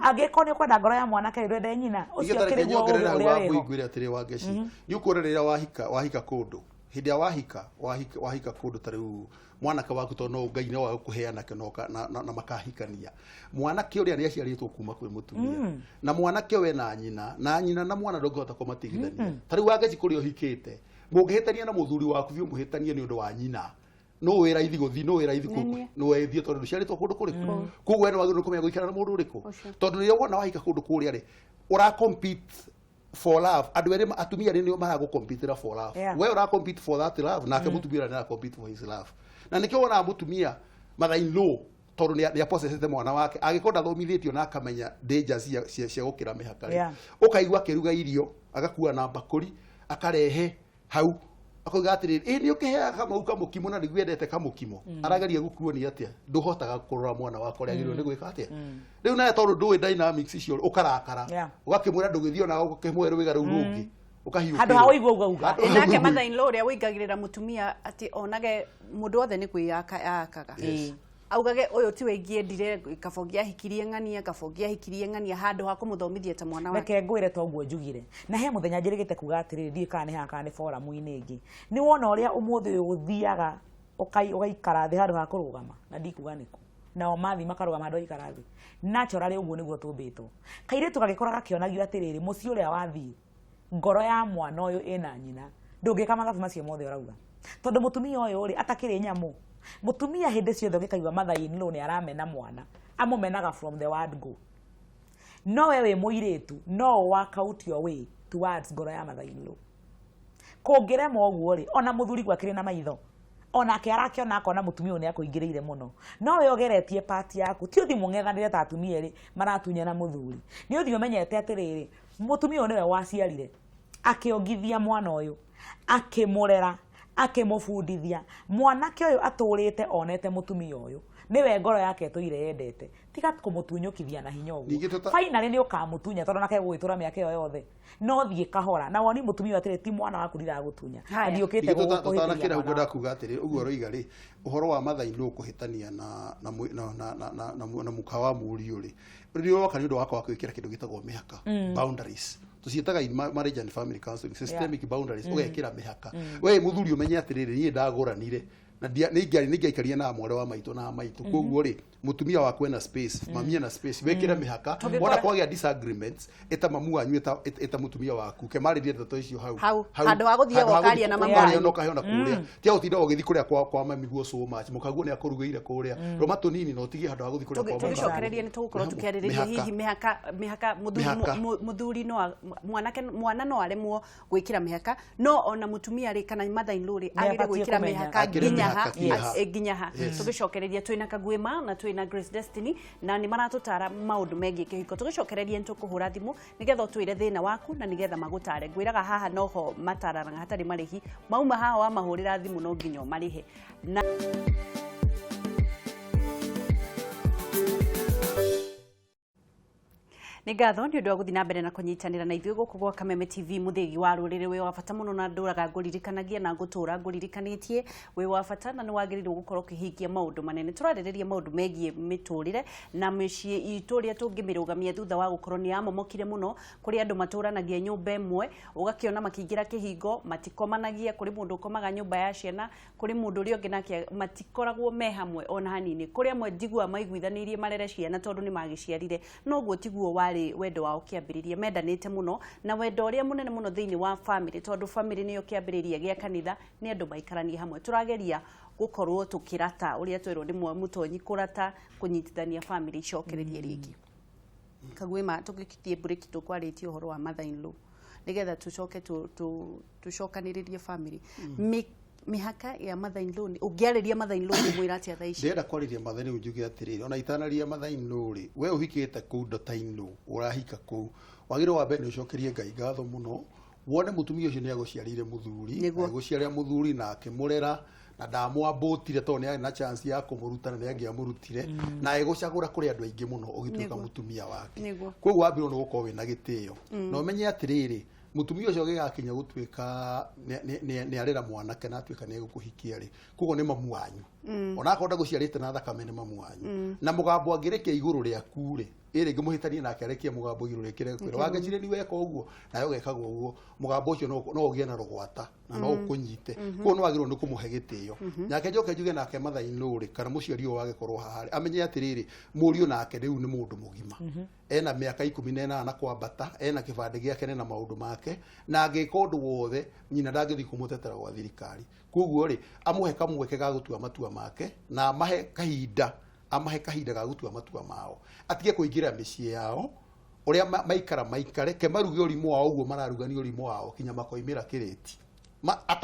angiko ni kwenda ngoro ya mwanake rwende nyina ucio kiri guo nguigwire atiri wa ngeci ni ukuorerera wahika kundu hindi ya wahika kundu tariu mwanake waku to no ngai no gukuheana kenoka na makahikania mwanake uria ni aciaritwo kuma kwi mutumia na mwanake we na nyina na mwana ndongota kumatigithania tariu wa ngeci kuri uhikite mungihitania na muthuri waku biu muhitanie ni undu wa nyina no wira ithi guthi no wira ithi kuku no wethie tondu nduciaritwo kundu kuriku kuguo eno wagirwo kumenya guikara na mundu uriku tondu ria wona wahika kundu kuria ri ura compete for love andu eri atumia ni marago compete for love we ura compete for that love na ke mutumia ni ara compete for his love na nikio wona mutumia mother-in law tondu ni apossessete mwana wake agikonda thomithitio na akamenya dangers cia gukira mihaka ukaigwa kiruga irio agakua na bakuri akarehe hau akoiga atiri ni ukiheaga mau kamukimo na niguendete kamukimo arageria gukuo ni atia nduhotaga kurora mwana wako ria agirwo ni gwika atia riu nae tondu ndui dynamics icio ukarakara ugakimwira ndugithio na ukimwera wigaru rungi ukahiuka handu ha uigwa uga nake mother-in law ria wingagirira mutumia ati onage mundu othe ni kwiyakaga augage uyu ti wengie ndire kabogia hikirie ng'ania handu ha kumuthomithia ta mwana wake reke ngwire toguo njugire na he muthenya njirigite kuga atiriri ndie kana ni haka ni forum-ini ingi ni wona uria umuthi uyu guthiaga ugaikara thi handu ha kurugama na ndikuga niku nao mathi makarugama handu ikara thi naturally uguo niguo tumbitwo kaire tugagikora gakionagio atiriri muci uria wathi ngoro ya mwana uyu ina nyina ndungika mathabu macio mothe urauga tondu mutumia uyu uri atakiri nyamu mutumia hindi ciothe gikaigwa mother-in law ni aramena mwana amumenaga from the word go no wewe muiritu no work out your way towards ngoro ya mother-in law kungirema uguo ri ona muthuri gwakire na maitho ona ke arakiona akona mutumia uyu ni akuingiriire muno no we ogeretie part yaku ti uthi mungethanire ta atumia ri maratunya na muthuri ni uthi umenyete atiriri mutumia uyu niwe waciarire akiongithia mwana uyu akimurera akimufundithia mwanake uyu aturite onete mutumia uyu niwe ngoro yake tuire yendete tiga kumutunyukithia na hinya uguo finally ni ukamutunya tondu nake gwitura miaka iyo yothe no thie kahora na woni mutumia atire ti mwana waku ndira gutunya ndiukite gutana kira ngwenda kuga atire uguo roiga ri uhoro wa mother-in law kuhitania na mukawa muri uri rio kana ndu wako gwikira kindu gitagwo mihaka boundaries tucietaga marriage and family counseling systemic boundaries ugekira mihaka we muthuri umenye atiriri ni ndaguranire na ni ngiaikaria na mwore wa maitu na maitu koguo ri mutumia waku ena space mamia na space wekira mihaka wona kwagia disagreements eta mamu wanyu eta mutumia waku ke maririe ndeto icio hau handu wa guthie wokaria na mamu no kahiona kuria tia utinda ugithi kuria kwa mami guo so much mukaguo ni akurugeire kuria roma tunini no tigi handu wa guthi kuria kwa tugicokereria ni tugukorwo tukiaririria hihi mihaka muthuri no mwana no aremwo gwikira mihaka no ona mutumia ri kana mother-in law ri agire gwikira mihaka nginya ha tugicokereria twina kagwema na twina Grace Destiny na ni maratutara maundu megie kihiko tugicokereria ntukuhura thimu nigetha utwire thina waku na nigetha magutare ngwiraga haha noho matarana hatari marihi mauma haha wa mahurira thimu no nginyo marihe na ni ngatho ni undu wa guthi na mbere na kunyitanira na ithuĩ gũkũ gwa Kameme TV muthegi wa rũrĩrĩ wĩ wa bata mũno na ndũraga ngũririkanagia na ngũtũra ngũririkanitie wĩ wa bata na nĩ wagĩrĩirwo gũkorwo ũkĩhingia maũndũ manene tũrarĩrĩria maũndũ megiĩ mĩtũrĩre na mĩciĩ itũ ũrĩa tũngĩmĩrũgamia thutha wa gũkorwo nĩ yamomokire mũno kũrĩ andũ matũranagia nyũmba ĩmwe ũgakĩona makĩingĩra kĩhingo matikomanagia kũrĩ mũndũ ũkomaga nyũmba ya ciana kũrĩ mũndũ ũrĩa ũngĩ nake matikoragwo me hamwe ona hanini kũrĩ amwe njiguaga maiguithanĩirie marere ciana tondũ nĩ magĩciarire no guo tiguo wari wendo wao kĩambĩrĩria mendanĩte mũno na wendo ũrĩa mũnene mũno thĩinĩ wa family tondũ family nĩyo kĩambĩrĩria gĩa kanitha nĩ andũ maikaranie hamwe tũrageria gũkorwo tũkĩrata ũrĩa twĩrwo nĩ mũtonyi kũrata kũnyitithania family icokererie rĩngĩ Kagwema tũgĩkitie break tũkwarĩtie ũhoro wa mother-in-law nigetha tucoke tucokaniririe family mihaka ya mother-in-law ungiariria mother-in-law mwira atia thaa ici ndenda kwariria mother-in-law njuge atiriri ona itanaria mother-in-law ri we uhikite ku daughter-in-law urahika ku wagire wa mbere ucokerie Ngai ngatho muno wone mutumia ucio ni aguciarire muthuri aguciarira muthuri na akimurera na ndamwambutire to ni na chance ya kumuruta na angiamurutire na egucagura kuri andu aingi muno ugituika mutumia wake koguo wambiro no gukorwo wina gitio no menye atiriri mutumia ucio gigakinya gutuika ni arera mwanake na atuika ni gukuhikia ri koguo ni mamu wanyu ona akonda guciarite na thakame ni mamu wanyu na mugambo angirekia iguru riaku ri iri ngimuhitania nake arekia mugambo iguru rekire kwira wangejire ni weka uguo nayo gekagwo uguo mugambo ucio no ugie na rugwata na no ukunyite koguo no wagirwo ni kumuhe gitio nyake njoke njuge nake mother-in-law ri kana muciari wage korwo haha amenye atiriri muriu nake riu ni mundu mugima ena miaka 18 na kwambata ena kibande giake na maundu make na angika undu wothe nyina ndangithi kumutetera gwa thirikari koguo ri amuhe kamweke ga gutua matua make na amahe kahinda ga gutua matua mao atige kuingira micii yao uria maikare ke maruge urimu wao uguo mararugani urimu wao kinya makoimira kireti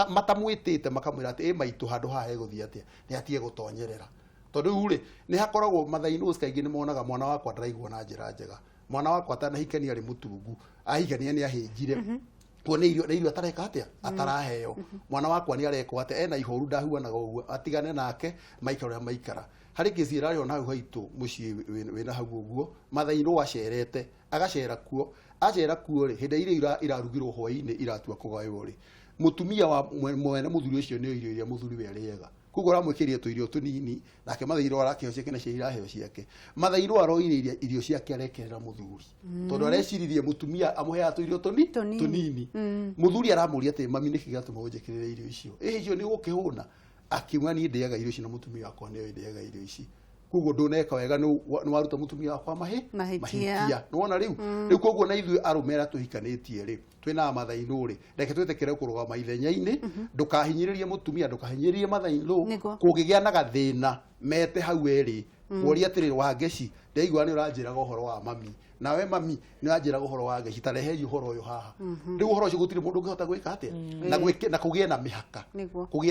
matamwitite makamwira ati maitu handu haha eguthia atia ni atie gutonyerera tondu ri ni hakoragwo mother-in-law kaingi ni monaga mwana wakwa ndaraigua na njira njega mwana wakwa atanahikania ari mutungu ahikania ni ahinjire kuone irio atareka atia ataraheo mwana wakwa ni areko ate ena ihoru ndahuanaga uguo atigane nake maikara maikara hari kizira rio na haitu muci wina hagu uguo mother-in-law acerete agacera kuo ri hinde irio irarugirwo hwaini iratua kugaywo ri mutumia wa mwene muthuri ucio ni irio muthuri werega koguo ramwikirie tu irio tunini nake mother-in-law arakiheo ciake na cia iraheo ciake mother-in-law aroire irio ciake arekerera muthuri tondu areciririe mutumia amuhea tu irio tunini muthuri aramuria ati mami niki gatuma unjikirire irio icio icio ni gukihuna akiuga ni ndiaga irio ici na mutumia wakwa ni ndiaga irio ici koguo nduneka wega ni waruta mutumia wakwa mahitia nona riu koguo na ithuĩ arumera tuhikanitie ri twina mother-in-law ri reke twetekere kurugama ithenya-ini ndukahinyiririe mutumia ndukahinyiririe mother-in-law kungigia na gathina mete hau eri woria atiri wa ngeci ndaigua ni uranjiraga uhoro wa mami nawe mami ni uranjiraga uhoro wa ngeci tarehe uhoro uyu haha riu uhoro ucio gutiri mundu ngihota gwika atia na kugie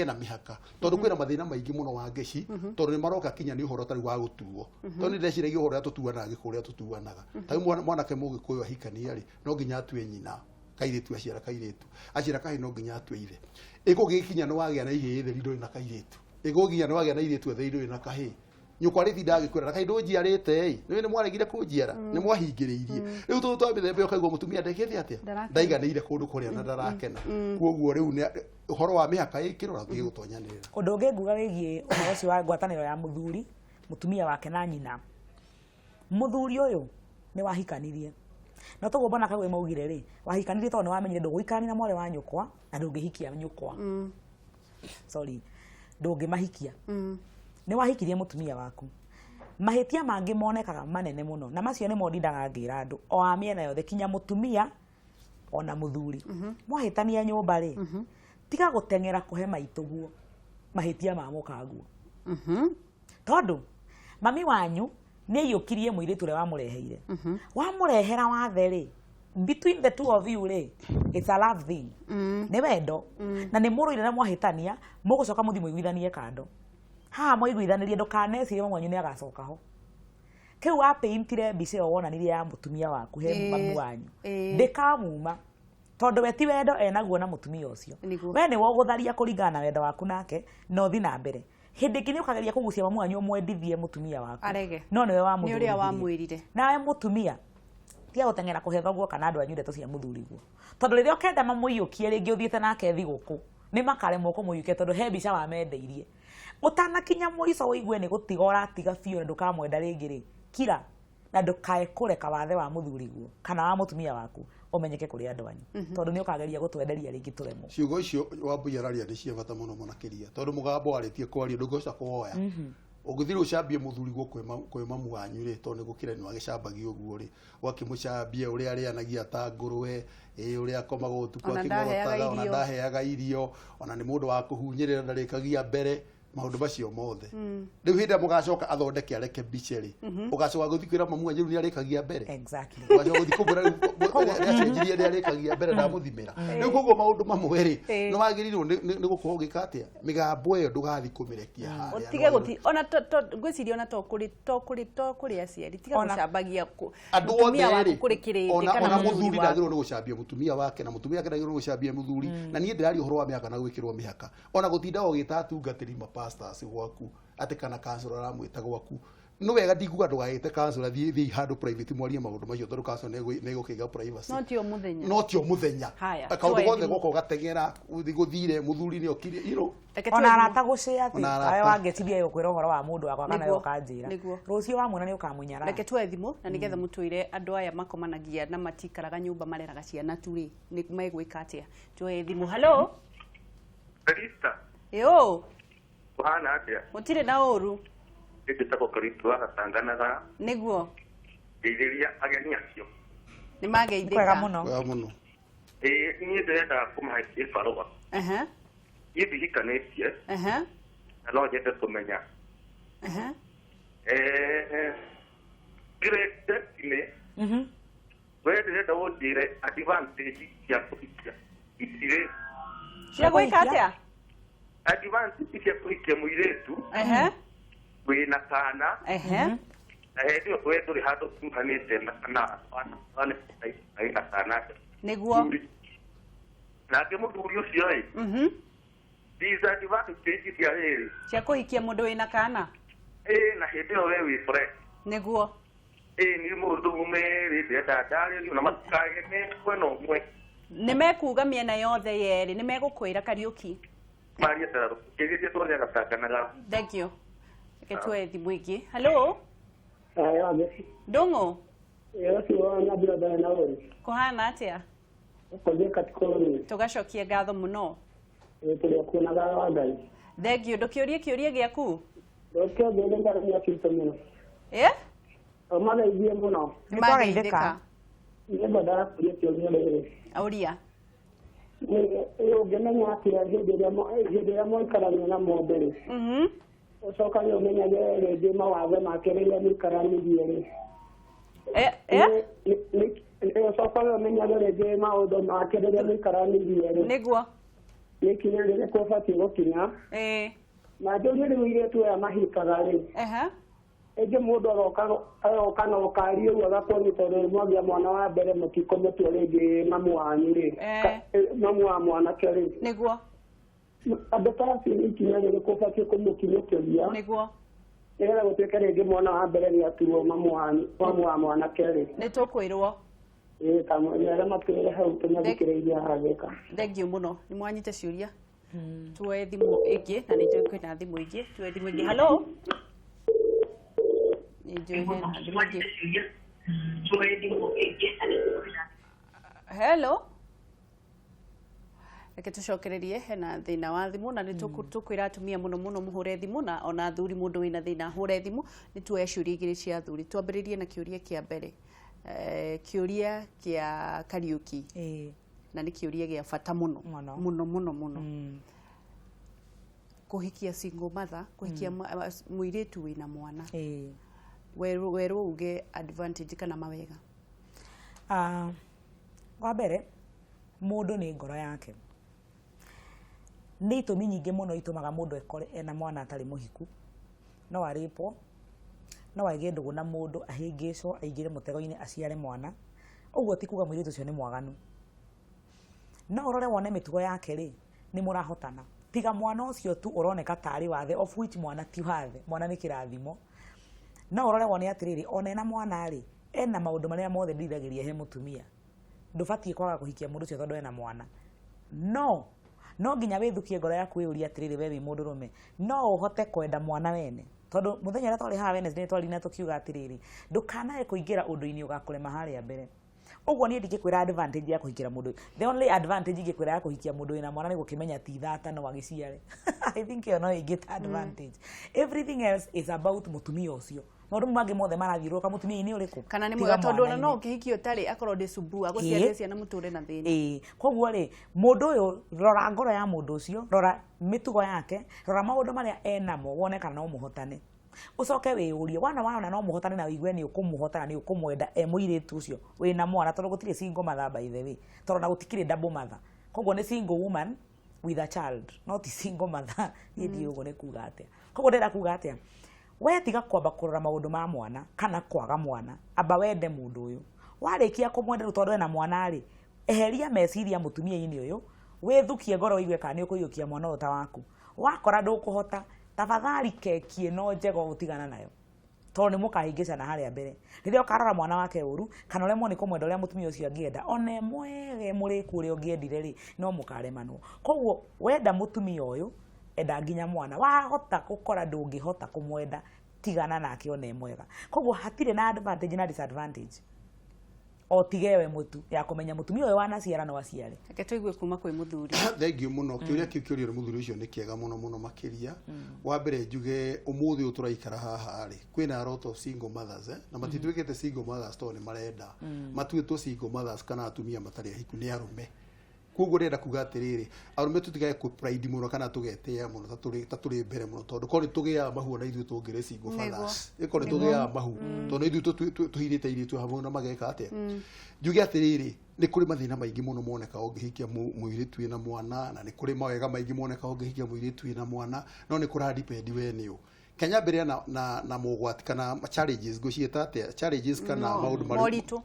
na mihaka tondu kwina mathina maingi muno wa ngeci tondu ni maroka kinya ni uhoro tari wa gutuo tondu ndeciragia uhoro ya tutuanaga gikuria tutuanaga tau mwanake mugikuyu ahikania ri no nginya atue nyina kairitu aciara kahi no nginya atue ithe igugikinya no wagia na ihe theri nduri na kairitu iguginya no wagia na iretu theri nduri na kahi nyukwa rithi ndagikwira na kahi ndunjiarite ni mwaregire kunjiara ni mwahingiriirie riu tu twa mithembe ukaigwa mutumia ndekethi atia ndaiganiire kundu kuria na ndarakena koguo riu ni uhoro wa mihaka ikiro na tugi gutonyanirira undu ungi nguga wigie uhoro ucio wa ngwataniro ya muthuri mutumia wake na nyina muthuri uyu ni wahikanirie na togo bona kagwe maugire ri wahikanirie tondu ni wamenyire nduguikarani na mware wa nyukwa na ndungihikia nyukwa ndungimahikia ni wahikirie mutumia waku mahitia mangi monekaga manene muno na macio ni modindaga ngira andu o amiena yothe kinya mutumia ona muthuri mwahitania nyumba ri tiga gutengera kuhe maituguo mahitia ma mukaguo tondu mami wanyu ni yukirie muiritu ria wamureheire wamurehera wathe ri between the two of you ri it's a love thing ni wendo na ni muruire na mwahitania mugucoka muthi muiguithanie kando ha muiguithanirie ndukanecirie mwanyu ni agacoka ho kiu wa paintire mbica yo wonanirie ya mutumia waku he mamu wanyu ndikamuma tondu we ti wendo enaguo na mutumia ucio we ni wogutharia kuringana na wendo waku nake no thi na mbere hindi kini ukageria kugucia mamu wanyu mwendithie mutumia waku no niwe wa muthuri ni uria wa mwirire nawe mutumia tia gutengera kuhetha guo kana andu anyu ndeto cia muthuri guo tondu riria ukenda mamu iyukie ringi uthiete nake thiguku ni makaremwo kumuyukia tondu he mbica wa mendeirie utanakinya murico wigue ni gutiga uratiga biu na ndukamwenda ringi ri kira na ndukae kureka wathe wa muthuri guo kana wa mutumia waku umenyeke kuri andu anyu tondu ni ukageria gutwenderia ringi turemo ciugo icio wambuyararia ni cia bata muno munakiria tondu mugabo aritie kwaria ndugoca kuoya ugithira ucambie muthuri guo kwe mamu wanyu ri tondu gukira ni wagicambagia uguo ri wakimucambia uria arianagia ta ngurwe uria akomaga utuku akimorotaga ona ndaheaga irio ona ni mundu wa kuhunyirira ndarikagia mbere maundu macio mothe riu hindi mugacoka athondeke areke biceri ugacoka guthikwira mamu wanyu ni arikagia mbere exactly ugacoka guthikubura riacenjirie ni arikagia mbere ndamuthimira riu koguo maundu mamwe ri no wagirirwo ni gukorwo gika atia migambo iyo ndugathi kumirekia haria utige guthi ona gwiciria ona to kuri aciari tiga gucambagia andu othe ri kuri kirindi ona muthuri ndagirwo ni gucambia mutumia wake na mutumia wake ndagirwo ni gucambia muthuri na nie ndirari uhoro wa miaka na gwikirwo mihaka ona gutinda ugita atungatiri mapastors gwaku ate kana kansoro aramwita gwaku no wega ndiguga ndugayite kansoro thii handu private mwarie maundu macio tondu kansoro nego kiga privacy no tio muthenya akaundu gothe goko gategera guthire muthuri ni okire ona arata gucia ati ayo wangetithia yokwira uhoro wa mundu wakwa kana yo kanjira rucio wamwona ni ukamunyara reke twe thimu na nigetha mutuire andu aya makomanagia na matikaraga nyumba mareraga ciana turi ni megwika atia twe thimu hello Krista yo hana atia mutire na uru nditako Kristo agatanganaga niguo ndiria ageni acio ni mageithika kwega muno ni ndenda kumaikia barua hivi hikanetie na no jete kumenya great ne wewe ndenda wodire advantage ya kufikia itire cia gwika atia advantage ya kufikia muiretu wina kana na hedio wetu ri hado kumhanite na ana aina kana niguo na ke muthuri ucio ri these advantages ya heri cia kuhikia mundu wina kana na hedio wewe fresh niguo ni mundu umeri ndenda ndari na matukage ne kweno mwe nimekuga miena yothe yeri nimegukwira Kariuki Maria Taro kegeria tone gatakanaga thank you ketwe thimu ingi hello Ndongo na brother na wewe kuhana atia ukoje katikoni tugacokie ngatho muno tuli kuonaga wagai thank you ndukiurie giaku dokyo ndenga ya kitu muno omana izie muno ni kwageithika ni badala kuria kiuria leo auria ugemenya atia hĩndĩ ĩrĩa mwaikaranio na mũndũ rĩ ucoka nĩ ũmenyage rĩngĩ mawatho make rĩrĩa mũikaranĩrie rĩ ucoka nĩ ũmenyage rĩngĩ maũndũ make rĩrĩa mũikaranĩrie rĩ nĩguo nĩ ikinya rĩrĩkũ ũbatiĩ gũkinya na njũrie rĩu airĩtu aya mahikaga rĩ ĩngĩ mũndũ aroka na ũkaria ũguo agakuonia tondũ mwagĩa mwana wa mbere mũtikũmũtua rĩngĩ mamu wanyu rĩ mamu wa mwanake rĩ nĩguo andũ ta acio nĩ ikinya rĩrĩkũ ũbatiĩ kũmũkinyũkĩria nĩguo nĩgetha gũtuĩke rĩngĩ mwana wa mbere nĩ aturwo mamu wa mwanake rĩ nĩ tũkwĩrwo kamwĩra arĩa matwĩre hau tũmathikĩrĩirie haragĩka thank you muno nĩ mwanyite ciũria tuoe thimũ ĩngĩ na nĩ njũĩ kwĩna thimũ ĩngĩ tuoe thimũ ĩngĩ hello hello reke tucokererie hena thina wa thimu na ni tukwira atumia muno muhure thimu na ona athuri mundu wina thina hure thimu ni tuoya ciuria igiri cia athuri twambiririe na kiuria kia mbere kiuria kia Kariuki na ni kiuria gia bata muno muno kuhikia single mother kuhikia muiritu wina mwana weru uge advantage kana mawega wa mbere mundu ni ngoro yake ni itumi nyingi muno itumaga mundu ekore ena mwana atari muhiku no aripo no aige ndugu na mundu ahingicwo aingire mutego-ini aciare mwana uguo ti kuga mwiritu cio ni mwaganu no urore wone mitugo yake ri ni murahotana tiga mwana ucio tu uroneka tari wathe of which mwana ti wathe mwana ni kirathimo no urore wone atiriri onena mwana ri ena maundu maria mothe ndithagiria he mutumia ndubatie kwaga kuhikia mundu cio tondu ena mwana no nginya withukie ngoro yaku wiuria atiriri we wi mundu rume no uhote kwenda mwana wene tondu muthenya ria twari ha Wednesday twari na tukiuga atiriri ndukanae kuingira undu-ini ugakurema haria mbere uguo ni ndingikwira advantage ya kuhikia mundu the only advantage ingikwira ya kuhikia mundu wina mwana ni gukimenya ti thata no agiciare I think you know you get advantage everything else is about mutumia ucio maundu mangi mothe marathiuruka mutumia ni uriku kana ni mwega tondu ona no kihiki utari akorwo ndi subua aguciaria ciana muture na thini koguo ri mundu uyu rora ngoro ya mundu ucio rora mitugo yake rora maundu maria enamo wone kana no muhotane ucoke wiurie wana no muhotane na wigwe ni ukumuhotana ni ukumwenda muiritu ucio wina mwana tondu gutire single mother by the way tondu na gutikire double mother koguo ni single woman with a child not single mother ndi ugo ne kuga atia koguo ndira kuga atia we tiga kwamba kurora maundu ma mwana kana kwaga mwana aba wende mundu uyu warikia kumwenda tondu na mwana ri eheria meciria mutumia-ini uyu withukie ngoro igwe kana ni ukuyukia mwana uta waku wakora ndukuhota tafadhali kekie no njego utigana nayo tondu ni mukahingicana haria mbere riria ukarora mwana wake uru kana ule mwoni kumwenda uria mutumia ucio angienda one mwege muriku uria ungiendire ri no mukaremanwo koguo wenda mutumia uyu enda nginya mwana wahota gukora ndungihota kumwenda tigana nake one mwega koguo hatire na advantage na disadvantage o tigewe mutu ya kumenya mutumia uyu wanaciara no aciare reke tuigue kuma kwi muthuri thengiu muno kiuria kiu kiuria muthuri ucio ni kiega muno makiria wa mbere njuge umuthi uturaikara haha ri kwina a lot of single mothers na matitwikite single mothers to ni marenda matuitwo single mothers kana atumia matari ahiku ni arume kugo renda kuga atiriri arume tutigae ku pride muno kana tugetea muno taturi mbere muno tondu kori tugia mahu na ithu tungire single fathers ikori tugia mahu tondu ithu tuhirite iritu hamwe na mageka atia njuge atiriri ni kuri mathina maingi muno moneka ungihikia muiritu na mwana na ni kuri mawega maingi moneka ungihikia muiritu na mwana no ni kura depend we niu Kenya mbere na mogwati kana challenges gucieta atia challenges kana maundu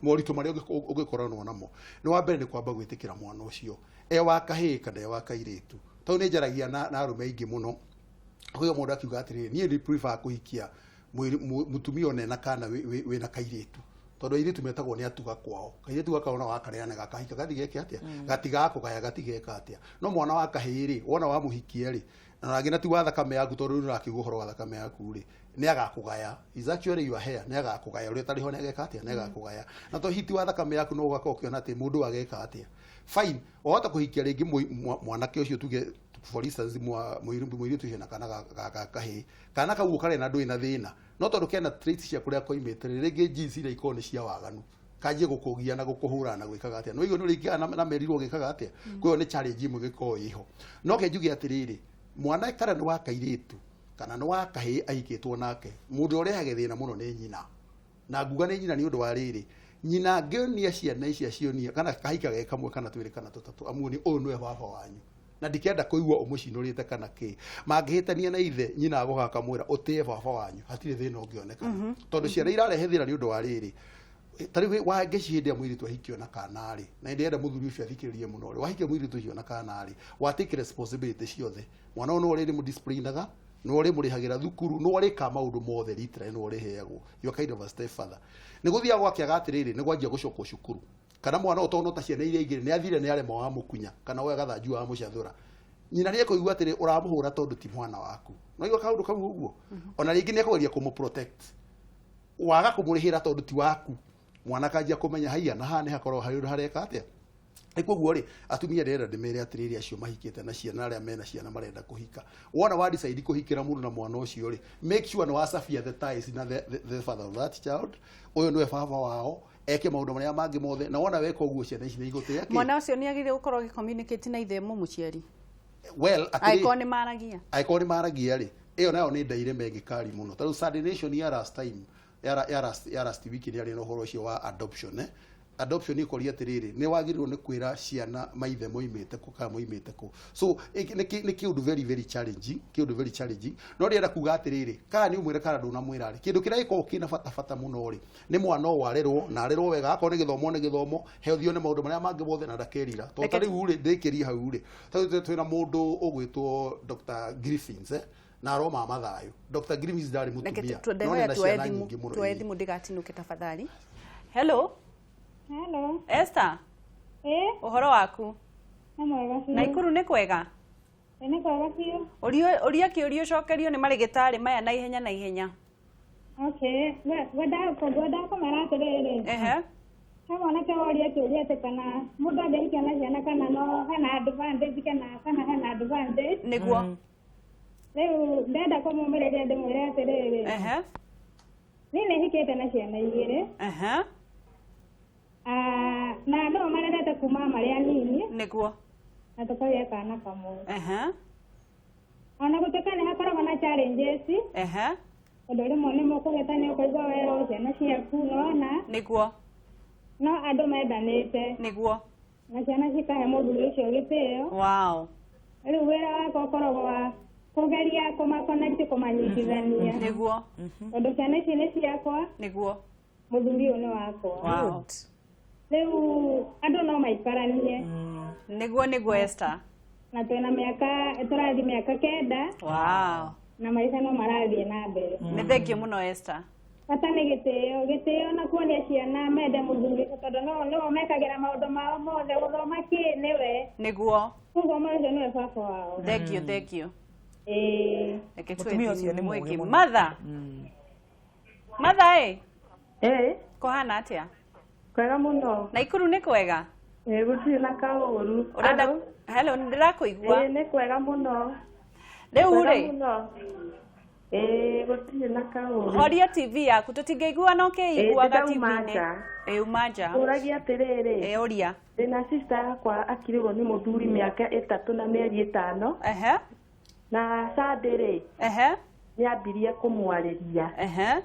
moritu mari ugikorana namo ni wa mbere ni kwamba gwitikira mwana ucio wa kahii kana wa kairitu tondu ni njaragia na arume ingi muno huyo mundu akiuga atiri ni ndi prefer kuhikia mutumia onena kana we na kairitu tondu iritu metagwo ni atuga kwao kairitu gakaona wakareana gakahika gathigeke atia gatigako gaya gatigeka atia no mwana wa kahiri wona wa muhikia ri na ngina ti watha kame yaku tondu ni rakiguhoro watha kame yaku ri ni agakugaya is actually your hair ni agakugaya uri tari ho ni ageka atia ni agakugaya na to hiti watha kame yaku no ugaka ukiona ati mundu ageka atia fine wahota kuhikia ringi mwanake ucio tuge for instance muiritu hena kana gakahi kana kaguo kare na ndui na thina no tondu kena traits cia kuria koimete ringi jeans ira ikone cia waganu kanjie gukugia na gukuhura na gwikaga atia no igo no ringi na merirwo gikaga atia kuyo ni challenge imwe giko iho no ke njuge atiriri mwana kana ni wa kairitu kana ni wa kahi aikitwo nake mundu urehage thina muno ni nyina na nguga ni nyina ni undu wa riri nyina ngionia ciana icia cionia kana kahikaga kamwe kana twiri kana tutatu amuni uyu niwe baba wanyu na ndikenda kuigua umucinurite kana ki mangihitania na ithe nyina agukaka mwira utie baba wanyu hatire thina ungioneka tondu ciana irarehe thina ni undu wa riri tari wa ngecihinde mwiri twahikio na kanari na ndenda muthuri ucio athikiririe muno ri wahikia mwiri tucio na kanari wa take responsibility ciothe mwana no uri mu disciplinaga no uri murihagira thukuru no uri ka maundu mothe literally no uri heagwo you kind of a step father ni guthia gwake agatiriri ni gwanjia gucoka cukuru kana mwana utono ta ciana iria ingire ni athire ni arema wa mukunya kana we gathanju wa mucathura nyina ni ekuigua atiri uramuhura tondu ti mwana waku no igo kaundu kau uguo ona ringi ni ekweria kumu protect waga kumurihira tondu ti waku mwana kanjia kumenya haiya na hane hakorwo hareka atia ikuguo ri atumia rera ndimere atiriri acio mahikite na ciana aria mena ciana marenda kuhika wona wa decide kuhikira mundu na mwana ucio ri make sure no wasafia the ties na the father of that child uyo niwe baba wao eke maundu maria mangi mothe na wona weka uguo ciana ici ni igute yake mwana ucio ni agire gukorwo gi communicate na ithe muciari well atiri icon maragia ri iyo nayo ni ndaire megikari muno tondu Sunday Nation ya last time ya last week ni ari no horo cio wa adoption adoption ikoria atiriri ni wagirirwo ni kwira ciana maithe moimite ku ka moimite ku so ni kiundu very challenging no rienda kuga atiriri kana ni umwire kana nduna mwira ri kindu kira iko kina fata muno ri ni mwana warerwo na arerwo wega akoro ni githomo heothio ni maundu maria mangi mothe na ndakerira to tari uri ndikiria hau ri twina mundu ugwitwo Dr. Griffins na Roma mathayo Dr. Griffins ndari mutumia no tuethi mundigatinuke tafadhali hello Esther uhoro waku Naikuru ni kwega ni kwega pio uria kiurio cokerio ni marigitari maya na ihenya okay wenda ko maratiriri kama na teoria turia tekana muda nderi kana jana kana no hana advantage kana hana advantage niguo leo ndenda ko mumerere ndemwira atiriri nĩ hikĩte na ciana igĩrĩ. Na no marerete kuma marĩ anini. Nĩguo. Na tũkagĩa kana kamwe. Ona gũtuĩka nĩ hakoragwo na challenges. Ũndũ rĩmwe nĩ mũkũgĩtania ũkaigua wero ciana ciaku nona. Nĩguo. No andũ mendanĩte. Nĩguo. Na ciana cikahe mũthuri ũcio gĩtĩo. Wow. Rĩu wĩra wakwa ũkoragwo wa kũgeria kũmakonekti kũmanyitithania. Nĩguo. Ũndũ ciana ici nĩ ciakwa. Nĩguo. Mũthuri ũyũ nĩ wakwa. Wow. Rĩu andũ no maikaranie. Nĩguo Esther. Na twĩna tũrathiĩ mĩaka 9. Wow. Na maica no marathiĩ na mbere. Nĩ thengio mũno Esther. Bata nĩ gĩtĩo na kuonia ciana mende mũthuri tondũ no mekagĩra maũndũ mao mothe gũthoma nĩwe. Nĩguo. Koguo macio nĩwe baba wao. Thengio. Mũtumia ũcio nĩ mũũgĩ mũno. Matha Kũhana atĩa? Kwega mũno. Naikuru nĩ kwega? Gũtirĩ na kaũru. Hello, ndĩrakũigua. Nĩ kwega mũno. Rĩu rĩ? Gũtirĩ na kaũru. Horia TV yaku tũtingĩigua no kĩiguaga TV-inĩ. Uma nja. Ũragia atĩrĩrĩ. Ũria. Ndĩna sister yakwa akirĩrwo nĩ mũthuri mĩaka 3 na mĩeri 5. Na Sunday rĩ. Nĩambirie kũmwarĩria.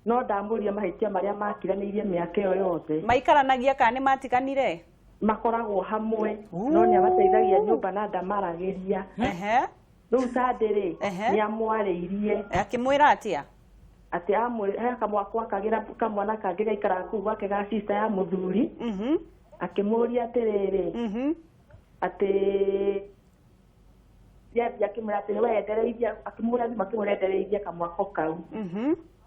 No ndamũria mahĩtia marĩa makiranĩirie mĩaka ĩyo yothe. Maikaranagia kana nĩ matiganire? Makoragwo hamwe. No nĩabateithagia nyũmba na ndamaragĩria. Rĩu Sunday rĩ nĩamwarĩirie. Akĩmwĩra atĩa? Atĩ kamwako akagĩra kamwana kangĩ gaikaraga kũu gwake ga sister ya mũthuri. Akĩmũria atĩrĩrĩ. Atĩ akĩmwĩra atĩ we endereithia akĩmũrendereithia kamwako kau.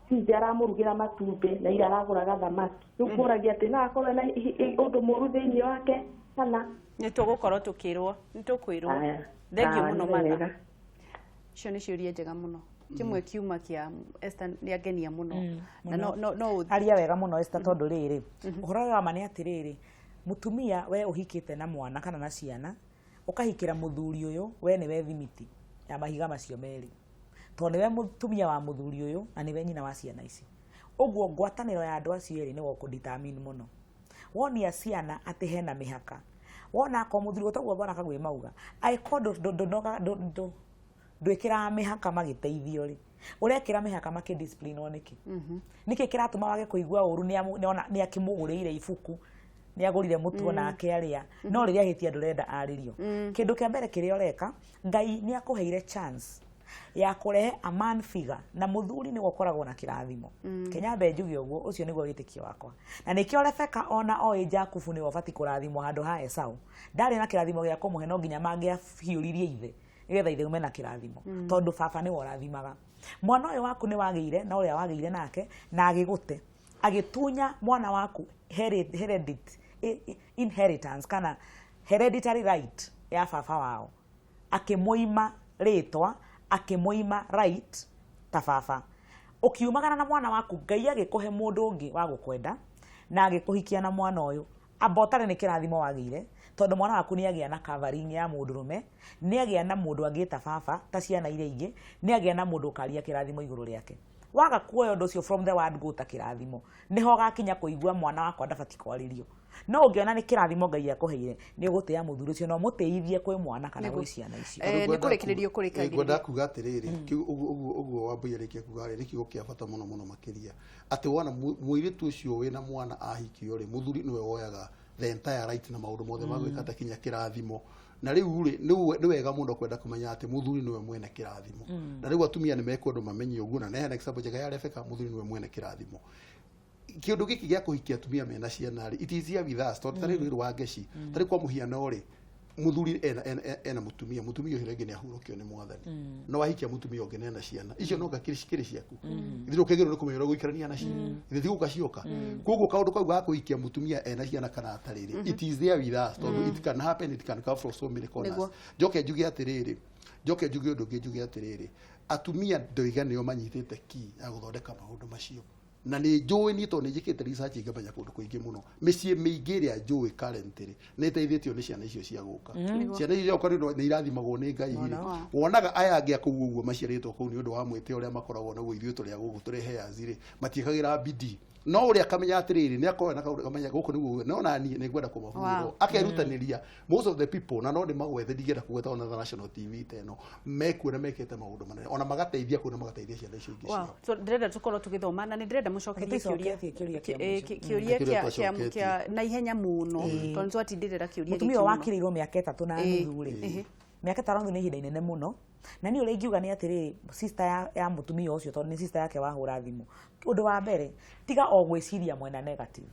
Sinzi aramũrugĩra matumbĩ na ira aragũraga thamaki. Rĩu kũragia atĩ no akorwo na ũndũ mũru thĩinĩ wake kana. Nĩtũgũkorwo tũkĩrwo. Nĩtũkwĩrwo. Thengio mũno Matha. Icio nĩ ciũria njega mũno. Kĩmwe kiuma kĩa Esther nĩangenia mũno. Na no haria wega mũno Esther tondũ rĩrĩ. Ũhoro wa ma nĩ atĩrĩrĩ. Mũtumia we ũhikĩte na mwana kana na ciana. Ũkahikĩra mũthuri ũyũ we nĩwe thimiti ya mahiga macio merĩ. Tondũ nĩwe mũtumia wa mũthuri ũyũ na nĩwe nyina wa ciana ici. Ũguo ngwatanĩro ya andũ acio erĩ nĩwe ũkũdetermine mũno. Wonia ciana atĩ hena mĩhaka. Wona ko mũthuri ũtaguo bwana kagwe mauga. Ndwĩkĩra mĩhaka magĩteithio rĩ. Ũrekĩra mĩhaka makĩdiscipline nĩkĩ? Nĩkĩ kĩratũma wage kũigua ũru nĩ akĩmũgũrĩire ibuku. Nĩagũrire mũtu nake arĩa. No rĩrĩa hĩtia ndũrenda arĩrio. Kĩndũ kĩa mbere kĩrĩa ũreka, Ngai nĩakũheire chance ya kũrehe a man figure na mũthuri nĩwe ũkoragwo na kĩrathimo. Kenya njuge ũguo ũcio nĩguo wĩtĩkio wakwa. Na nĩkĩo Rebeka ona oĩ Jakubu nĩwe ũbati kũrathimwo handũ ha Esau. Ndarĩ na kĩrathimo gĩa kũmũhe no nginya mangĩahiũririe ithe nĩgetha ithe ume na kĩrathimo. Tondũ baba nĩwe ũrathimaga. Mwana ũyũ waku nĩ wagĩire na ũrĩa wagĩire nake na agĩgũte. Agĩtunya mwana waku inheritance kana hereditary right ya baba wao. Akĩmũima rĩtwa akĩmũima right ta baba. Ũkiumagana na mwana waku Ngai agĩkũhe mũndũ ũngĩ wa gũkwenda na agĩkũhikia na mwana ũyũ. Abotare nĩ kĩrathimo wagĩire tondũ mwana waku nĩagĩa na covering ya mũndũrũme, nĩagĩa na mũndũ angĩta baba ta ciana iria ingĩ, nĩagĩa na mũndũ ũkaria kĩrathimo igũrũ rĩake. Waga kuoya ũndũ ũcio from the word go ta kĩrathimo. Nĩho gakinya kũigua mwana wakwa ndabati kwarĩrio. No ũngĩona nĩ kĩrathimo Ngai akũheire nĩ ũgũtĩa mũthuri ũcio no mũteithie kwĩ mwana kana gwĩ ciana icio. Nĩ kũrekererio kũrekererio. Ngwenda kuga atĩrĩrĩ, ũguo wambia rĩkia kuga rĩ kiugo kĩa bata mũno makĩria. Atĩ wona mũirĩtu ũcio wĩna mwana ahikio rĩ, mũthuri nĩwe woyaga the entire right na maũndũ mothe ma gwĩka ta kinya kĩrathimo. Na rĩu rĩ nĩ wega mũno kwenda kũmenya atĩ mũthuri nĩwe mwene kĩrathimo. Na rĩu atumia nĩ mekwendwo mamenye ũguo na nehana example njega ya Rebeka, mũthuri nĩwe mwene kĩrathimo. Kĩndũ gĩkĩ gĩa kũhikia atumia mena ciana rĩ, it is here with us. Tondũ tarĩ rwĩrĩ wa Ngeci, tarĩ kwa mũhiano rĩ, mũthuri ena mũtumia ũcio rĩngĩ nĩ ahurũkio nĩ Mwathani. No wahikia mũtumia ũngĩ nena ciana. Icio no gakĩrĩ ciaku. Ithuĩ ũkĩgerwo nĩ kũmenyerera gũikarania nacio. Ithuĩ tiguka cioka. Koguo kaũndũ kau ga kũhikia mũtumia ena ciana kana atarĩ rĩ, it is there with us. Tondũ it can happen, it can come from so many corners. Njoke njuge ũndũ ũngĩ njuge atĩrĩrĩ. Atumia ndoiga nĩo manyitĩte key ya gũthondeka maũndũ macio. na nĩ njũĩ ni to nĩ njĩkĩte research ngamenya kũndũ kũingĩ mũno mĩciĩ mĩingĩ ĩrĩa njũĩ currently nĩ ĩteithĩtio nĩ ciana icio cia gũka ciana icio nĩ irathimagwo nĩ Ngai wonaga aya angĩ akũu ũguo maciarĩtwo kũu nĩ ũndũ wa mwĩtĩo ũrĩa makoragwo naguo ithuĩ tũrĩa gũkũ tũrĩ hairs rĩ matiĩkagĩra bidii no ũrĩa akamenya atĩrĩrĩ nĩ akorwo na kaũndũ kamenya gũkũ nĩguo no nani nĩ ngwenda kũmabunyĩrwo akerutanĩria most of the people na no nĩ magwethe ndigenda kũgweta ona national TV teno mekuona mekĩte maũndũ manene ona magateithia kuona magateithia ciana icio ingĩ ciao so ndĩrenda tũkorwo tũgĩthoma na nĩ ndĩrenda mũcokerie kĩũria kĩa na ihenya mũno tondũ twatindĩrĩra kĩũria mũtumia wakĩrĩirwo mĩaka 3 na nuthu rĩ mĩaka 5 nĩ ihinda inene mũno na niĩ ũrĩa ingiuga nĩ atĩrĩrĩ sister ya mũtumia ũcio tondũ nĩ sister yake wahũra thimũ ũndũ wa mbere tiga o gwĩciria mwena negative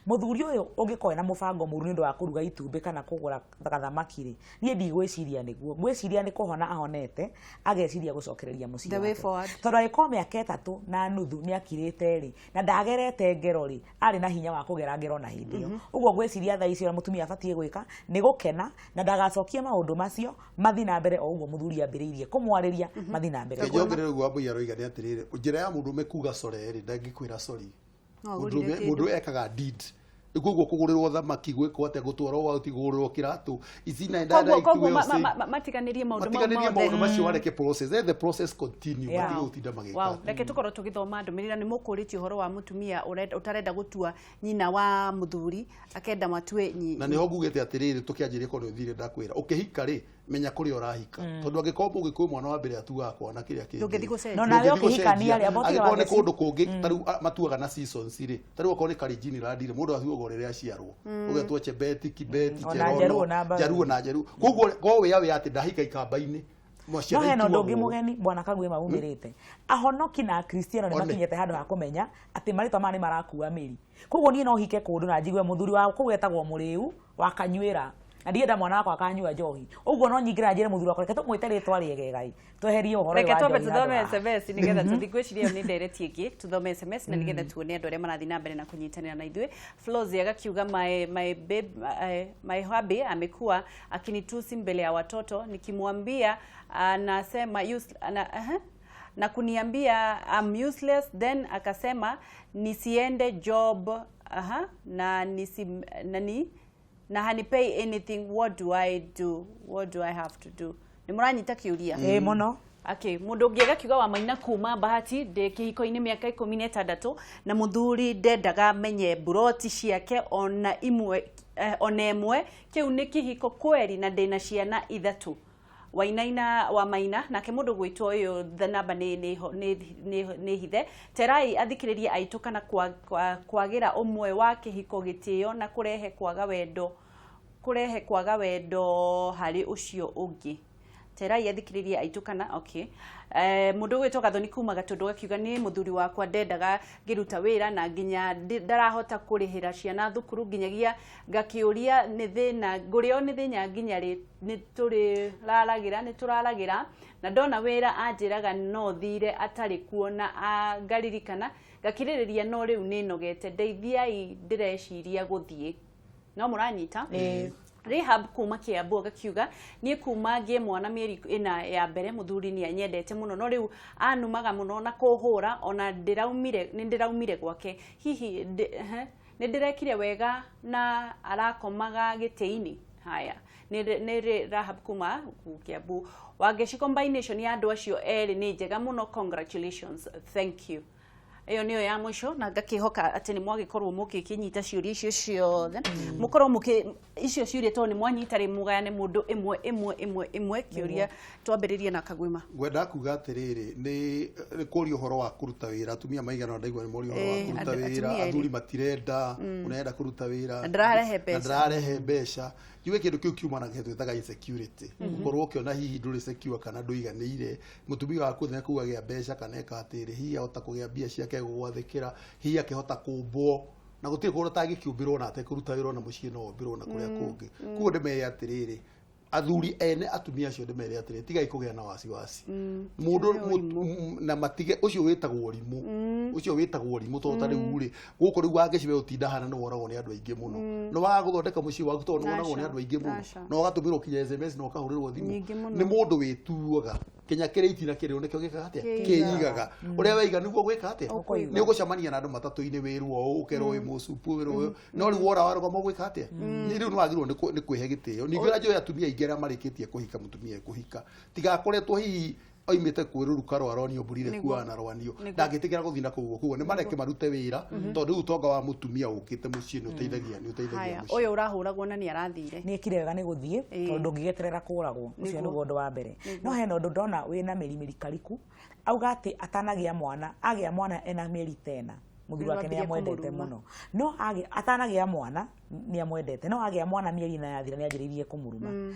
muthuri ũyũ ũngĩkorwo na mũbango mũru nĩ ũndũ wa kũruga itumbĩ kana kũgũra gathamaki rĩ niĩ ndigwĩciria nĩguo ngwĩciria nĩ kũhona ahonete ageciria gũcokereria mũciĩ wake tondũ agĩkorwo mĩaka 3 na nuthu nĩ akirĩte rĩ na ndagerete ngero rĩ arĩ na hinya wa kũgera ngero na hĩndĩ ĩyo ũguo ngwĩciria thaa icio mũtumia abatie gwĩka nĩ gũkena na ndagacokie maũndũ macio mathi na mbere o ũguo muthuri ambĩrĩirie kũmwarĩria mathi na mbere njongerera ũguo Wambui aroiga nĩ atĩrĩrĩ njĩra ya mũndũ mekuga core rĩ ndangĩkwĩra sorry mũndũ ekaga deed iguo kũgũrĩrwo thamaki gwĩkwo atĩa gũtwarwo wauti kũgũrĩrwo kiratũ ici na ndada ikuwe matiganĩrie maũndũ macio wareke process the process continue matige gũtinda magĩka wow reke tũkorwo tũgĩthoma ndũmĩrĩra nĩ mũkũrĩtie ũhoro wa mũtumia ũtarenda gũtua nyina wa mũthuri akenda matue na nĩho ngugĩte atĩrĩrĩ tũkĩanjĩria kono thire ndakwĩra ũkĩhika rĩ menya kũrĩa ũrahika tondũ angĩkorwo mũgĩkũyũ mwana wa mbere atuaga kwana kĩrĩa kĩngĩ no nawe ũkĩhikania rĩ angĩkorwo nĩ kũndũ kũngĩ tarĩu matuaga na seasons rĩ tarĩu akorwo nĩ Kalenjin randire mũndũ atuaga rĩrĩa aciarwo ũgetwo Chebeti Kibeti Cherono Jaruo na Jaruo koguo wĩa atĩ ndahika ikamba-inĩ no hena ũndũ ũngĩ mũgeni bwana Kagwema umĩrĩte ahonoki na Kristiano nĩ makinyete handũ ha kũmenya atĩ marĩtwa maya nĩ marakua mĩri koguo niĩ no hike kũndũ na njigue mũthuri wa kũgetagwo mũrĩu wa Kanyuĩra na ndienda mwana wakwa akanyua njohi uguo no nyingĩra njĩre mũthuri wakwa reke tũmwĩte rĩtwa rĩegegai tweherie ũhoro wa njohi reke tũthome SMS nĩgetha tũthikũĩcirie nĩ ndereti ĩngĩ tũthome SMS na nĩgetha tuone andũ arĩa marathiĩ na mbere na kũnyitanĩra na ithuĩ Flozi agakiuga my babe my hubby amekuwa akinitusi mbele ya watoto nikimwambia anasema na kuniambia I'm useless then akasema nisiende job na hanipay anything what do I have to do ni muranyita kiuria muno okay mundu ngiega kiuga wa Maina kuma Bahati de kihiko-inĩ mĩaka 16 na muthuri ndendaga menye buroti ciake ona imwe ona ĩmwe kiu nĩ kihiko kweri na ndĩna ciana 3 Wainaina wa Maina nake mundu gwitwo uyu the number ni hithe Terai athikiririe aitu kana kwagira umwe wa kihiko gitio na kurehe kwaga wendo hari ucio ungi Terai athikiririe aitu kana okay mundu gwitwo Gathoni kuma Gatundu gakiuga ni muthuri wakwa ndendaga ngiruta wira na nginya ndarahota kurihira ciana thukuru nginyagia ngakiuria ni thina ngurio ni thinya nginya ni turalagira na ndona wira anjiraga no thire atari kuona ngaririkana ngakiririria no riu ni nogete ndeithiai ndireciria guthie no muranyita Rehab kuma Kiambu gakiuga ni kuma ngie mwana mieri ina ya mbere muthuri ni anyendete muno no riu anumaga muno na kuhura ona ndiraumire gwake hihi ni ndirekire wega na arakomaga gitĩini haya ni Rahab kuma Kiambu Wangeshi combination ya andu acio eri ni njega muno congratulations thank you iyo niyo ya mwisho na ngakihoka ati ni mwagikorwo mukikinyita ciuria icio ciothe mukorwo icio ciuria to ni mwanyita ri mugayane mundu imwe kiuria twambiririe na Kagwema ngwenda kuga atiriri ni kuria uhoro wa kuruta wira atumia maigana ndaigwa ni muri uhoro wa kuruta wira athuri matirenda unaenda kuruta wira ndararehe mbeca yuwe kindu kiu kiumana gitwitaga insecurity ukorwo kiona hihi nduri secure kana nduiganire mutumia waku thina kuga gia mbeca kana ekatiri hihi ahota kugia mbia ciake gwathikira hihi akihota kumbwo na gutire kũndũ tangĩkiumbĩrwo na atekuruta wĩra na mũciĩ no ombĩrwo na kũrĩa kũngĩ kuo ndĩmere atĩrĩrĩ athuri ene atumia acio ndĩmere atĩrĩrĩ tigai kũgĩa na wasiwasi mũndũ na matige ũcio wĩtagwo ũrimũ tondũ ta rĩu rĩ gũkũ rĩu wangĩcibe ũtinda hana no woragwo nĩ andũ aingĩ mũno no wagũthondeka mũciĩ waku tondũ woragwo nĩ andũ aingĩ mũno no ũgatũmĩrwo kinya SMS no ũkahũrĩrwo thimũ nĩ mũndũ wĩtuaga kinya kiriti na kiri onekyo gikaga atia kiigaga uria weiga niguo gwika atia ni ugucemania na andu matatu-ini wirwo ukero wi mucupu wirwo no riu wora warugama gwika atia ni riu nwagirwo ni kwihe gitio ningi ajo atumia ingera marikitie kuhika mutumia kuhika tigakoretwo hihi oimite kwiruruka rwaronio mburire kuana rwanio ndagitikira guthina kuguo kuguo ni mareke marute wira tondu utonga wa mutumia ukite mucii ni uteithagia mucii uyu urahuragwo na ni arathire ni ekire wega ni guthie tondu ngigeterera kuragwo ucio ni undu wa mbere no hena undu ndona wina mirimiri kariku auga ati atanagia mwana agia mwana ena mieri 10 muthuri wake ni amwendete muno no atanagia mwana ni amwendete no agia mwana mieri na yathira ni anjiririe kumuruma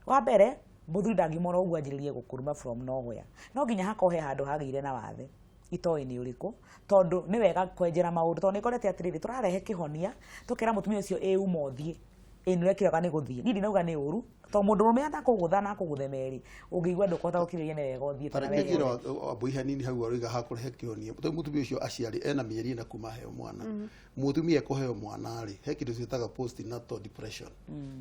wa mbere muthuri ndangimona uguo anjiririe gukuruma from nowhere no nginya hakohe handu hagire na wathe itoi ni uriku tondu ni wega kwenjera maundu tondu nikorete atiriri turarehe kihonia tukira mutumia ucio umothie inu ekiraga ni guthie nindi nauga ni uru to mundu mume anda kugutha na kuguthe meri ungigwa ndukota gukiriria ni wega uthie tara ngiro abui hanini hau ariga hakurehe kihonia mutumia ucio aciari ena mieri na kuma heo mwana mutumia kuheo mwana ri he kindu citaga postnatal depression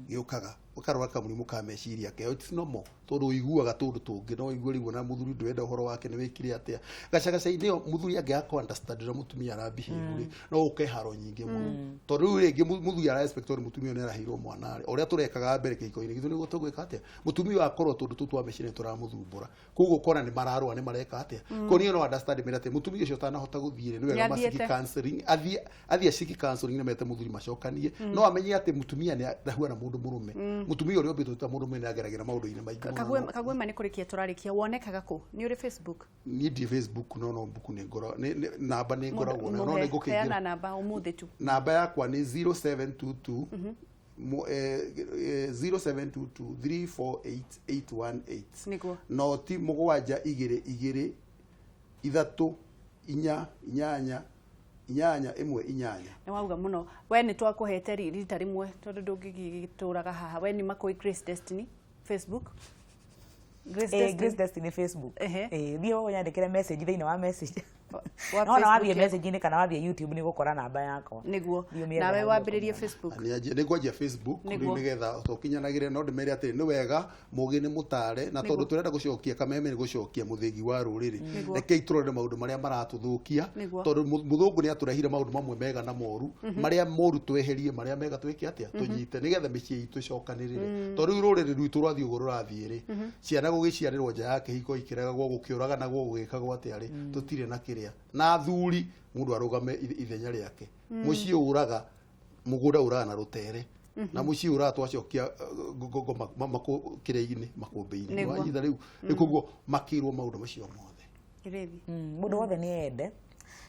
giukaga ukarwa kamurimu ka meciria ke it's normal tondu iguaga tundu tungi no igua riu na muthuri ndwenda uhoro wake ni wikire atia gacaga-caini muthuri angiaka understand na mutumia arabihiri no ukeharo nyingi muno tondu ringi muthuri ara respect mutumia ni arahirwo mwana ri uria turekaga mbere kiko-ini gitu ni gutugwika atia mutumia akorwo tundu tutu amecire turamuthumbura kuguo kona ni mararwa ni mareka atia koni no understand mira ati mutumia ucio tanahota guthire ni wega masiki counseling athia siki counseling ni mete muthuri macokanie no amenye ati mutumia ni ndahuana mundu murume mutumia uria ombitwo ta mundu mena ageragera maundu-ini maingi muno kagwema ni kurikia turarikia wonekaga ku ni uri Facebook ni di Facebook no buku ni ngoro namba ni ngoragwo no ni ngukingira na namba umuthi tu namba yakwa ni 0722 0722348818 no ti mugwanja igire igire ithatu inya inyanya inyanya imwe inyanya na wauga muno we ni twakuhete rita rimwe tondu ndungigituraga haha we ni makoi Grace Destiny Facebook Grace Destiny Facebook thio wanyandikire message thiini wa message no na wabie message ni kana wabie YouTube ni gukora namba yakwa niguo nawe wambiririe Facebook ni ngwajia Facebook ni getha tukinyanagire no ndimeri ati ni wega mugi ni mutare na tondu turenda gucokia kameme ni gucokia muthingi wa ruriri reke iturore maundu maria maratuthukia tondu muthungu ni aturehire maundu mamwe mega na moru maria moru tweherie maria mega twike atia tunyite ni getha micii itu icokanirire tondu ruriri rwitu rwathi uguru rathire ciana gugiciarirwo nja yake hiko ikiraga gwo gukiuraga na gwo gugikagwo atia ri tutire na kiria na thuri mundu arugame ithenya riake mucii uraga mugunda uraga na rutere na mucii uraga twacokia mako kireini makumbi-ini wa itha riu nikuguo makirwo maundu macio mothe irethi mundu wothe ni ende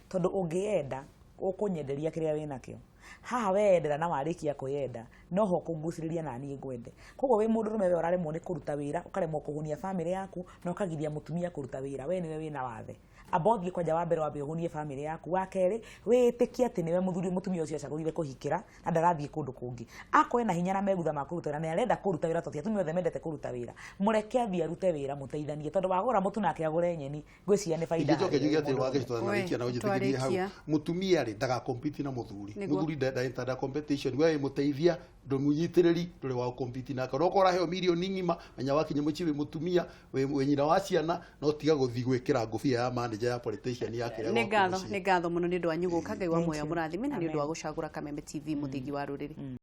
tondu ungienda ukunyenderia kiria wina kio haha wendera na warikia kuyenda no ho kunguciriria na ni ngwende koguo wi mundu rume we uraremwo ni kuruta wira ukaremwo kuhunia family yaku na ukagiria mutumia kuruta wira we niwe wina wathe abothie kwanja wa mbere wambe uhunie family yaku wa keri witikia ati niwe muthuri mutumia ucio acagurire kuhikira na ndarathie kundu kungi akwe na hinya na megutha ma kuruta wira na arenda kuruta wira totia tumia othe mendete kuruta wira mureke athie arute wira muteithanie tondu wagura mutu nake agure nyeni ngwiciria ni faida njoke njuge ati wage tutanaria na ujithikiririe hau mutumia ri ndaga compete na muthuri da competition we muteithia ndumunyitereri ndure wa compete nake no kora heo milioni ngima menya wakinye muciwe mutumia we nyina wa ciana no tiga guthi gwikira ngufia ya manager ya politician yake ni ngatho muno ni ndu anyuguka ngai wa moya murathime na ni ndu wa gucagura Kameme TV muthingi wa ruriri